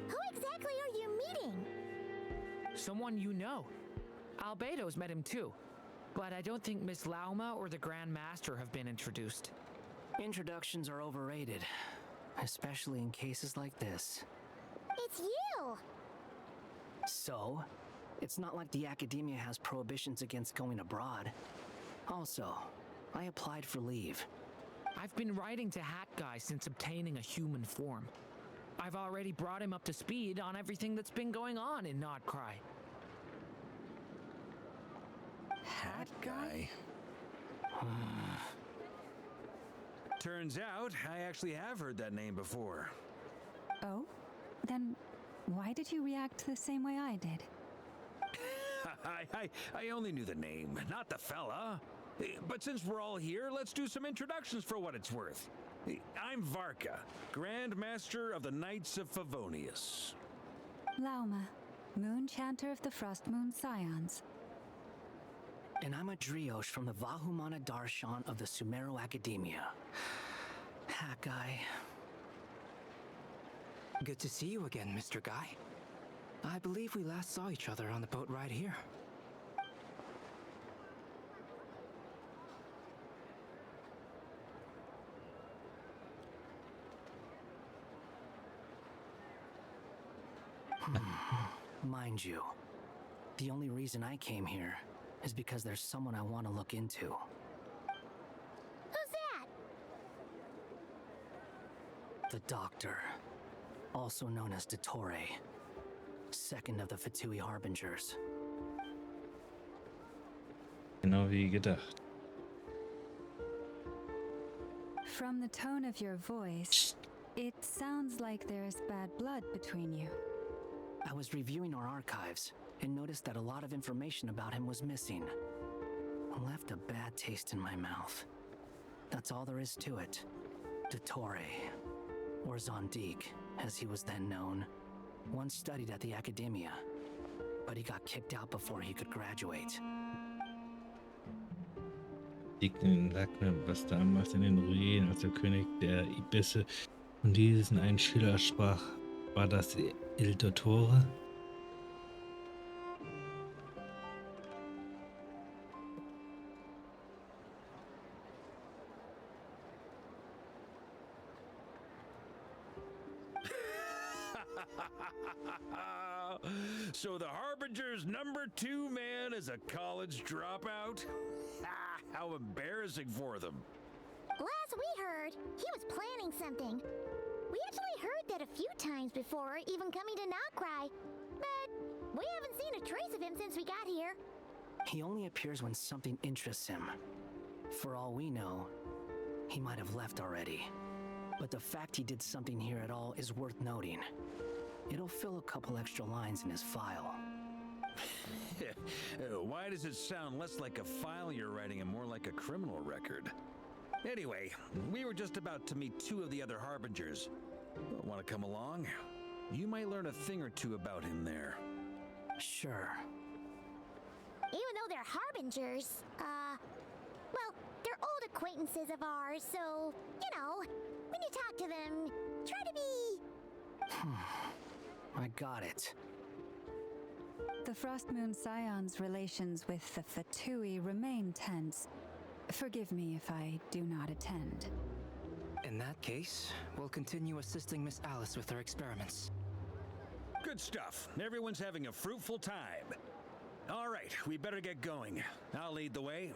who exactly are you meeting? Someone you know. Albedo's met him too. But I don't think Miss Lauma or the Grand Master have been introduced. Introductions are overrated, especially in cases like this. It's you! So, it's not like the academia has prohibitions against going abroad. Also, I applied for leave. I've been writing to Hat Guy since obtaining a human form. I've already brought him up to speed on everything that's been going on in Nodcry. Hat guy? Turns out, I actually have heard that name before. Oh? Then why did you react the same way I did? I only knew the name, not the fella. But since we're all here, let's do some introductions for what it's worth. I'm Varka, Grand Master of the Knights of Favonius. Lauma, Moon Chanter of the Frost Moon Scions. And I'm a Driosh from the Vahumana Darshan of the Sumeru Academia. Hat guy. Good to see you again, Mr. Guy. I believe we last saw each other on the boat ride here. Mind you, the only reason I came here is because there's someone I want to look into. Who's that? The Doctor, also known as Dottore, second of the Fatui Harbingers. Genau wie gedacht. From the tone of your voice, it sounds like there's bad blood between you. I was reviewing our archives and noticed that a lot of information about him was missing. Left a bad taste in my mouth. That's all there is to it. Dottore, or Zondik, as he was then known, once studied at the Academia, but he got kicked out before he could graduate. Sagt mir, was damals in den Ruinen, als der König der Ibisse von diesen einen Schüler sprach, war das Il Dottore? So the Harbinger's #2 man is a college dropout? How embarrassing for them. Last we heard, he was planning something. We actually heard that a few times before, even coming to Notcry. But we haven't seen a trace of him since we got here. He only appears when something interests him. For all we know, he might have left already. But the fact he did something here at all is worth noting. It'll fill a couple extra lines in his file. Why does it sound less like a file you're writing and more like a criminal record? Anyway, we were just about to meet 2 of the other Harbingers. Want to come along? You might learn a thing or two about him there. Sure. Even though they're Harbingers, well, they're old acquaintances of ours, so, you know, when you talk to them, try to be... I got it. The Frost Moon Scion's relations with the Fatui remain tense. Forgive me if I do not attend. In that case, we'll continue assisting Miss Alice with her experiments. Good stuff. Everyone's having a fruitful time. All right, we better get going. I'll lead the way.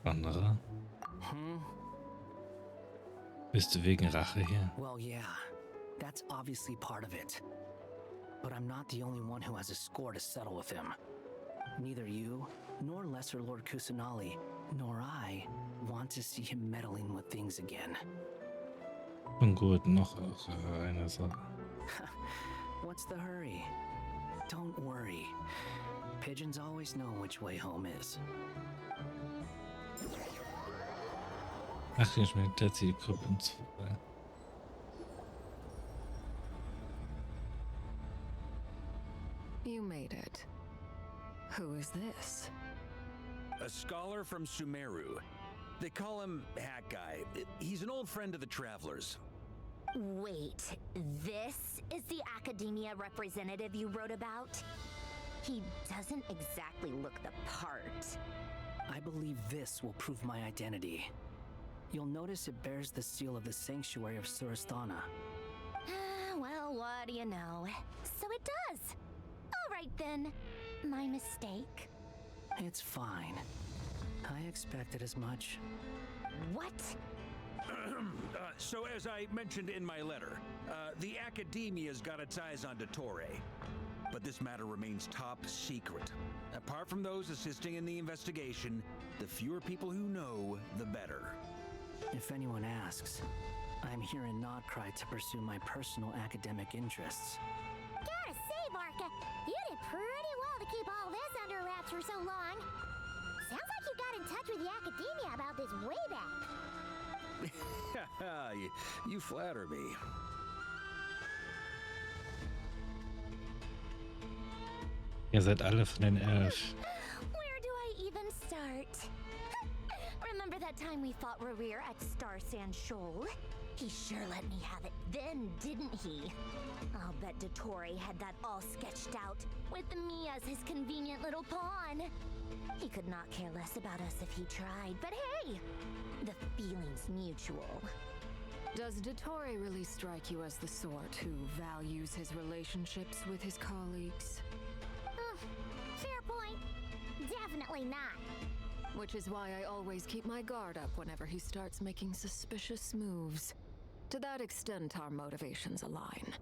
Wanderer? Bist du wegen Rache hier? Well, yeah. That's obviously part of it. But I'm not the only one who has a score to settle with him. Neither you, nor Lesser Lord Kusanali, nor I want to see him meddling with things again. Schon gut, noch eine Sache. What's the hurry? Don't worry. Pigeons always know which way home is. Ach, hier schmeckt tatsächlich die Gruppe ins vorbei. You made it. Who is this? A scholar from Sumeru. They call him Hat Guy. He's an old friend of the Travelers. Wait, this is the Academia representative you wrote about? He doesn't exactly look the part. I believe this will prove my identity. You'll notice it bears the seal of the Sanctuary of Surasthana. Well, what do you know? So it does. All right then. My mistake. It's fine. I expected as much. What? So as I mentioned in my letter, the Academia's got its eyes on Dottore. But this matter remains top secret. Apart from those assisting in the investigation, the fewer people who know, the better. If anyone asks, I'm here in Notcry to pursue my personal academic interests. Gotta say, Marka, you did pretty well to keep all this under wraps for so long. Sounds like you got in touch with the Academia about this way back. You flatter me. Ihr seid alle von den Elf. Where do I even start? Remember that time we fought Regier at Star Sand Shoal? He sure let me have it then, didn't he? I'll bet Dottore had that all sketched out, with me as his convenient little pawn. He could not care less about us if he tried, but hey, the feeling's mutual. Does Dottore really strike you as the sort who values his relationships with his colleagues? Fair point. Definitely not. Which is why I always keep my guard up whenever he starts making suspicious moves. To that extent, our motivations align.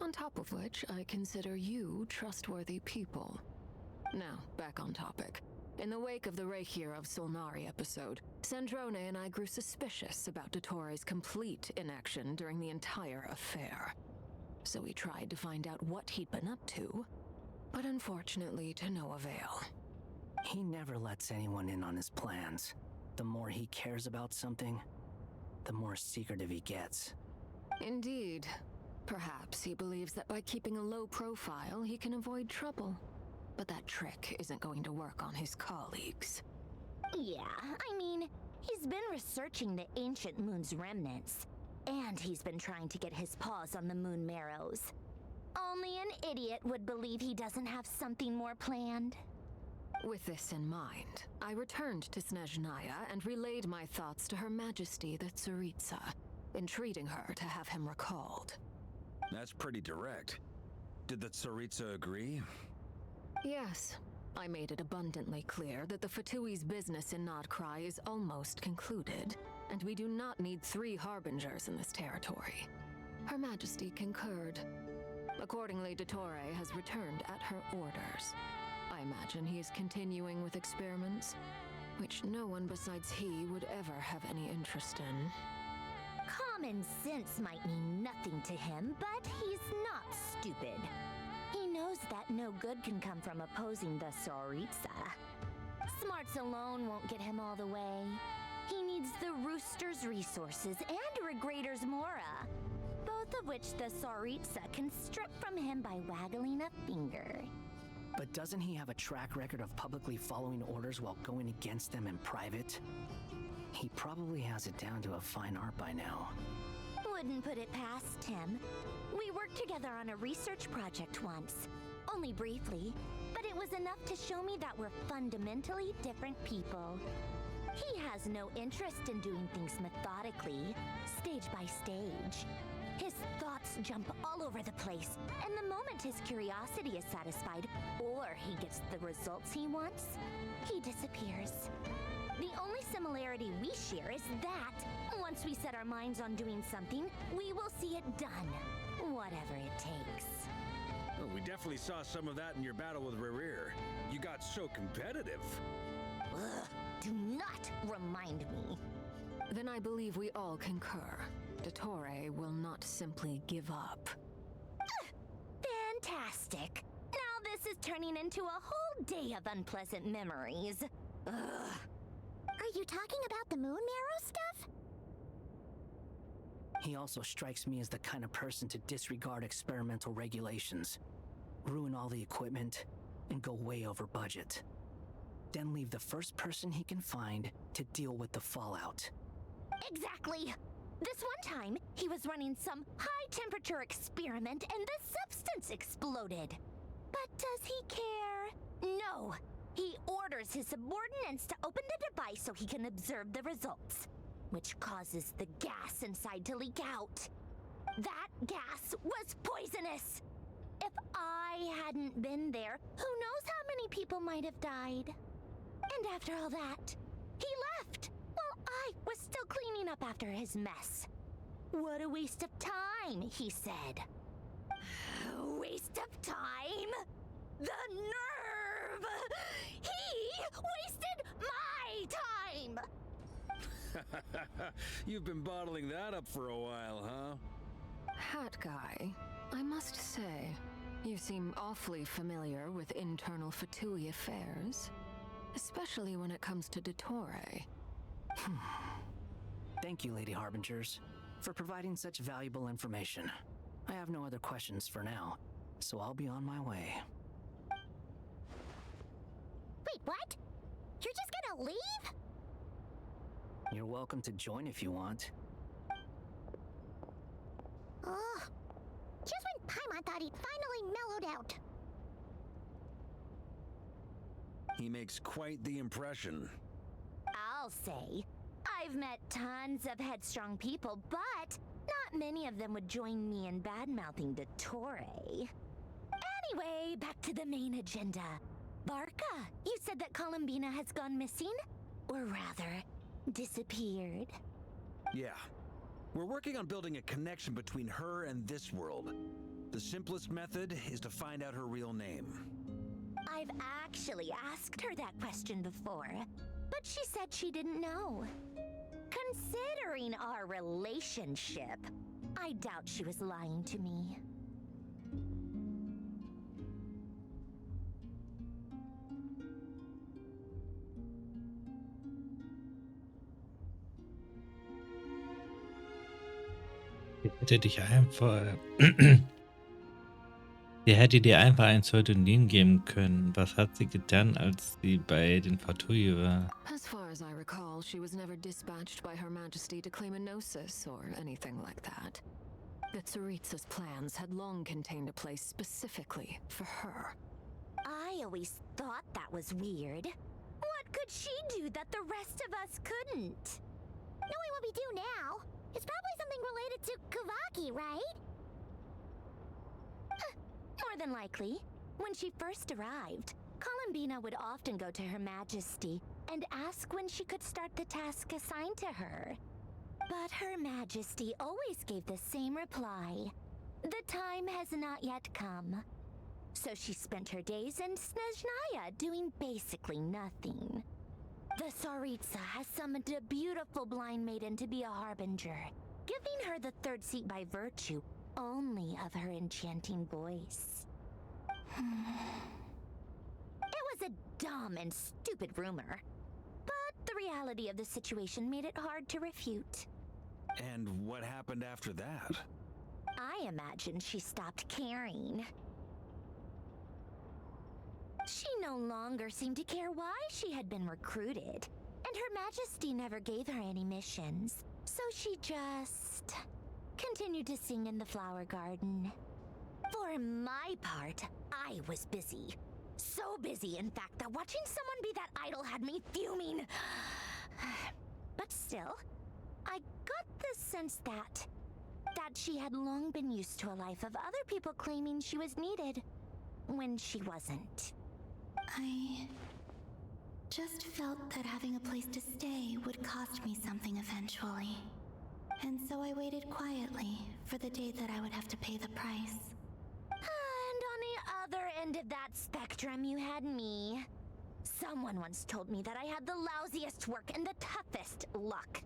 On top of which, I consider you trustworthy people. Now, back on topic. In the wake of the Regier of Solnari episode, Sandrone and I grew suspicious about Dottore's complete inaction during the entire affair. So we tried to find out what he'd been up to, but unfortunately to no avail. He never lets anyone in on his plans. The more he cares about something, the more secretive he gets. Indeed. Perhaps he believes that by keeping a low profile, he can avoid trouble. But that trick isn't going to work on his colleagues. Yeah, I mean, he's been researching the ancient moon's remnants. And he's been trying to get his paws on the moon marrows. Only an idiot would believe he doesn't have something more planned. With this in mind, I returned to Snezhnaya and relayed my thoughts to Her Majesty the Tsaritsa, entreating her to have him recalled. That's pretty direct. Did the Tsaritsa agree? Yes. I made it abundantly clear that the Fatui's business in Nodcry is almost concluded, and we do not need 3 harbingers in this territory. Her Majesty concurred. Accordingly, Dottore has returned at her orders. I imagine he is continuing with experiments, which no one besides he would ever have any interest in. Common sense might mean nothing to him, but he's not stupid. He knows that no good can come from opposing the Tsaritsa. Smarts alone won't get him all the way. He needs the Rooster's resources and Regrator's Mora, both of which the Tsaritsa can strip from him by waggling a finger. But doesn't he have a track record of publicly following orders while going against them in private? He probably has it down to a fine art by now. Wouldn't put it past him. We worked together on a research project once. Only briefly, but it was enough to show me that we're fundamentally different people. He has no interest in doing things methodically, stage by stage. His thoughts jump all over the place, and the moment his curiosity is satisfied, or he gets the results he wants, he disappears. The only similarity we share is that, once we set our minds on doing something, we will see it done, whatever it takes. Well, we definitely saw some of that in your battle with Regier. You got so competitive. Ugh, do not remind me. Then I believe we all concur. Dottore will not simply give up. Fantastic. Now this is turning into a whole day of unpleasant memories. Ugh. Are you talking about the moon marrow stuff? He also strikes me as the kind of person to disregard experimental regulations, ruin all the equipment, and go way over budget. Then leave the first person he can find to deal with the fallout. Exactly. This one time, he was running some high-temperature experiment and the substance exploded. But does he care? No. He orders his subordinates to open the device so he can observe the results, which causes the gas inside to leak out. That gas was poisonous. If I hadn't been there, who knows how many people might have died. And after all that, he left. While I was still cleaning up after his mess. What a waste of time, he said. Waste of time? The nerve! He wasted my time! You've been bottling that up for a while, huh? Hat guy, I must say, you seem awfully familiar with internal Fatui affairs, especially when it comes to Dottore. Thank you, Lady Harbingers, for providing such valuable information. I have no other questions for now, so I'll be on my way. Wait, what? You're just gonna leave? You're welcome to join if you want. Ugh. Just when Paimon thought he'd finally mellowed out. He makes quite the impression. I'll say. I've met tons of headstrong people, but not many of them would join me in bad-mouthing the Torre. Anyway, back to the main agenda. Barca, you said that Columbina has gone missing? Or rather, disappeared. Yeah. We're working on building a connection between her and this world. The simplest method is to find out her real name. I've actually asked her that question before, but she said she didn't know. Considering our relationship, I doubt she was lying to me. Sie hätte dir einfach ein Pseudonym geben können. Was hat sie getan, als sie bei den Patrouille war? As far as I recall, she was never dispatched by Her Majesty to claim a gnosis or anything like that. The Tsaritsa's plans had long contained a place specifically for her. I always thought that was weird. What could she do that the rest of us couldn't? Knowing what we do now, it's probably something related to Kavaki, right? More than likely. When she first arrived, Columbina would often go to Her Majesty and ask when she could start the task assigned to her. But Her Majesty always gave the same reply. The time has not yet come. So she spent her days in Snezhnaya doing basically nothing. The Tsaritsa has summoned a beautiful blind maiden to be a harbinger, giving her the third seat by virtue only of her enchanting voice. It was a dumb and stupid rumor, but the reality of the situation made it hard to refute. And what happened after that? I imagine she stopped caring. She no longer seemed to care why she had been recruited, and Her Majesty never gave her any missions, so she just continued to sing in the flower garden. For my part, I was busy. So busy, in fact, that watching someone be that idol had me fuming. But still, I got the sense that she had long been used to a life of other people claiming she was needed when she wasn't. I just felt that having a place to stay would cost me something eventually. And so I waited quietly for the day that I would have to pay the price. And on the other end of that spectrum, you had me. Someone once told me that I had the lousiest work and the toughest luck.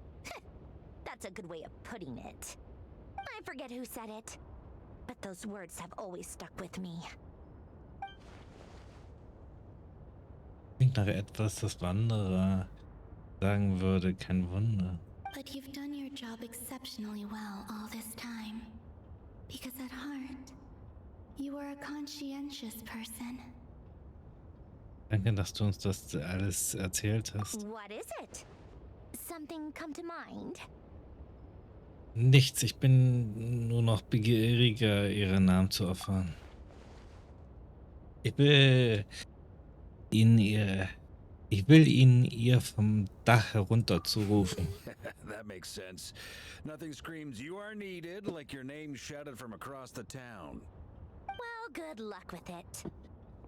That's a good way of putting it. I forget who said it, but those words have always stuck with me. Klingt nach etwas, das Wanderer sagen würde, kein Wunder. But you've done your job exceptionally well all this time. Because at heart, you are a conscientious person. Danke, dass du uns das alles erzählt hast. What is it? Something come to mind? Nichts, ich bin nur noch begieriger, ihren Namen zu erfahren. Ich will ihn ihr vom Dach herunter zurufen. That makes sense. Nothing screams you are needed like your name shouted from across the town. Well, good luck with it.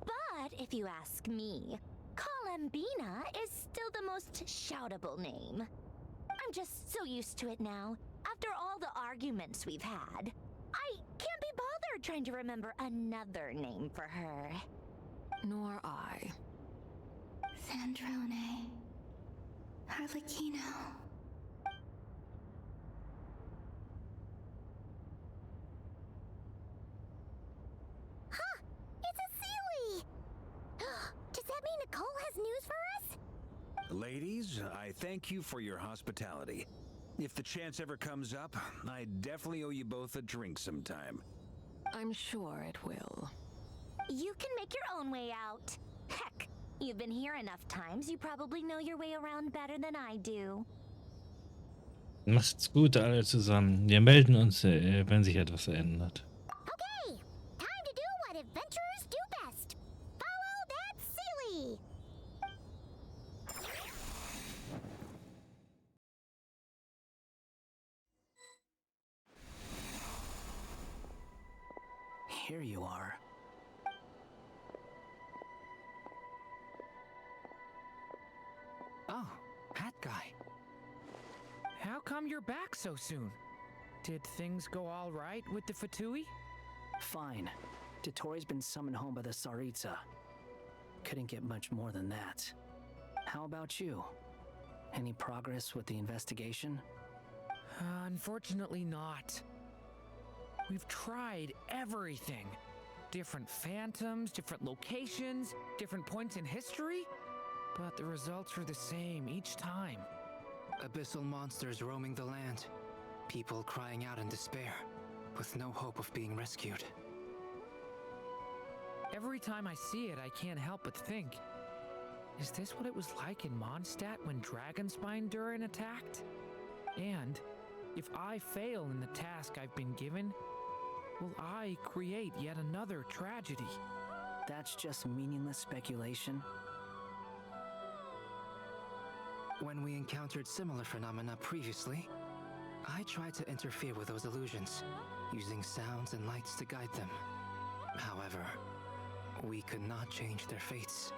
But if you ask me, Columbina is still the most shoutable name. I'm just so used to it now. After all the arguments we've had, I can't be bothered trying to remember another name for her. Nor I. Sandrone. Harlequino. Huh! It's a Sealy! Does that mean Nicole has news for us? Ladies, I thank you for your hospitality. If the chance ever comes up, I definitely owe you both a drink sometime. I'm sure it will. You can make your own way out. Heck, you've been here enough times, you probably know your way around better than I do. Macht's gut, alle zusammen. Wir melden uns, wenn sich etwas ändert. Okay, time to do what adventurers do best. Follow that silly. Here you are. Oh, hat guy. How come you're back so soon? Did things go all right with the Fatui? Fine. Dotori's been summoned home by the Tsaritsa. Couldn't get much more than that. How about you? Any progress with the investigation? Unfortunately not. We've tried everything. Different phantoms, different locations, different points in history. But the results are the same each time. Abyssal monsters roaming the land. People crying out in despair, with no hope of being rescued. Every time I see it, I can't help but think, is this what it was like in Mondstadt when Dragonspine Durin attacked? And if I fail in the task I've been given, will I create yet another tragedy? That's just meaningless speculation. When we encountered similar phenomena previously, I tried to interfere with those illusions, using sounds and lights to guide them. However, we could not change their fates.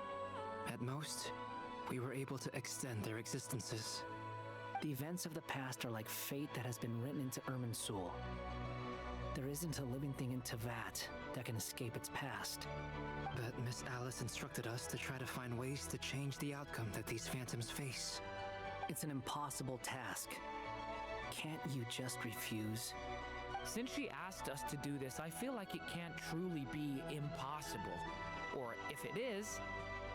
At most, we were able to extend their existences. The events of the past are like fate that has been written into Irminsul. There isn't a living thing in Teyvat that can escape its past. But Miss Alice instructed us to try to find ways to change the outcome that these phantoms face. It's an impossible task. Can't you just refuse? Since she asked us to do this, I feel like it can't truly be impossible. Or if it is,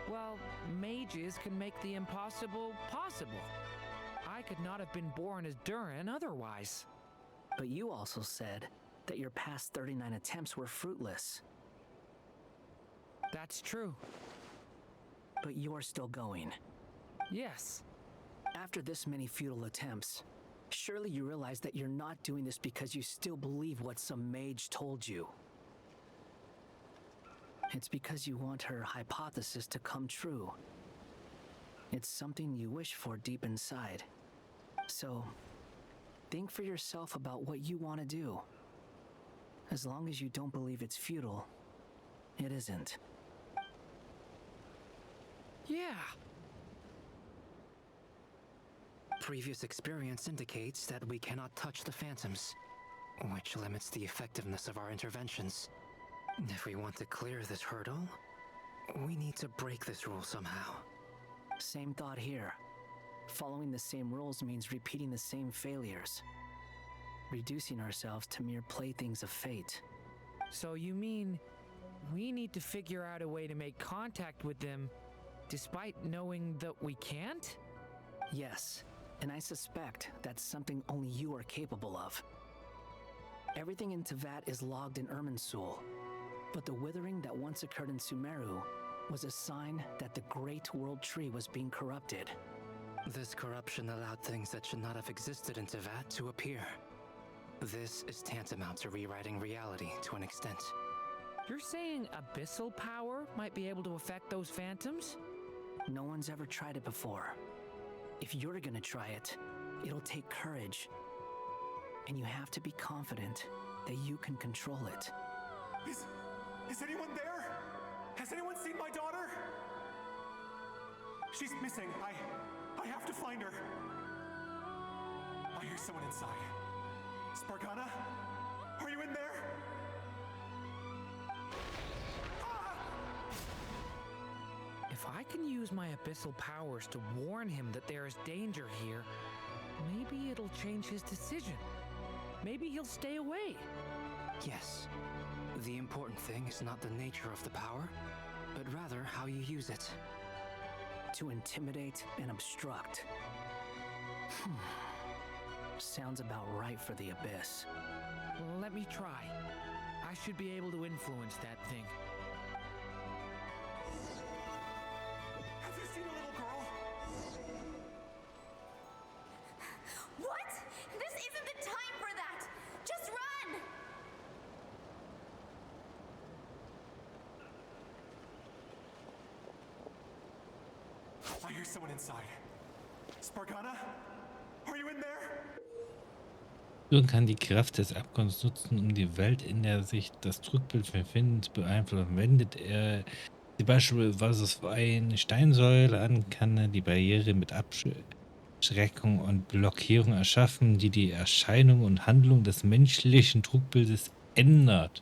well, mages can make the impossible possible. I could not have been born as Durin otherwise. But you also said that your past 39 attempts were fruitless. That's true. But you're still going. Yes. After this many futile attempts, surely you realize that you're not doing this because you still believe what some mage told you. It's because you want her hypothesis to come true. It's something you wish for deep inside. So, think for yourself about what you want to do. As long as you don't believe it's futile, it isn't. Yeah. Previous experience indicates that we cannot touch the phantoms, which limits the effectiveness of our interventions. If we want to clear this hurdle, we need to break this rule somehow. Same thought here. Following the same rules means repeating the same failures. Reducing ourselves to mere playthings of fate. So you mean we need to figure out a way to make contact with them despite knowing that we can't? Yes, and I suspect that's something only you are capable of. Everything in Teyvat is logged in Irminsul, but the withering that once occurred in Sumeru was a sign that the Great World Tree was being corrupted. This corruption allowed things that should not have existed in Teyvat to appear. This is tantamount to rewriting reality to an extent. You're saying abyssal power might be able to affect those phantoms? No one's ever tried it before. If you're gonna try it, it'll take courage. And you have to be confident that you can control it. Is anyone there? Has anyone seen my daughter? She's missing. I have to find her. I hear someone inside. Spargana? Are you in there? If I can use my abyssal powers to warn him that there is danger here, maybe it'll change his decision. Maybe he'll stay away. Yes. The important thing is not the nature of the power, but rather how you use it. To intimidate and obstruct. Sounds about right for the abyss. Let me try. I should be able to influence that thing. Have you seen a little girl? What? This isn't the time for that! Just run! I hear someone inside. Spargana? Are you in there? Jürgen kann die Kraft des Abgrunds nutzen, um die Welt, in der sich das Trugbild befindet, zu beeinflussen. Wendet er die beispielsweise auf eine Steinsäule an, kann er die Barriere mit Abschreckung und Blockierung erschaffen, die die Erscheinung und Handlung des menschlichen Trugbildes ändert.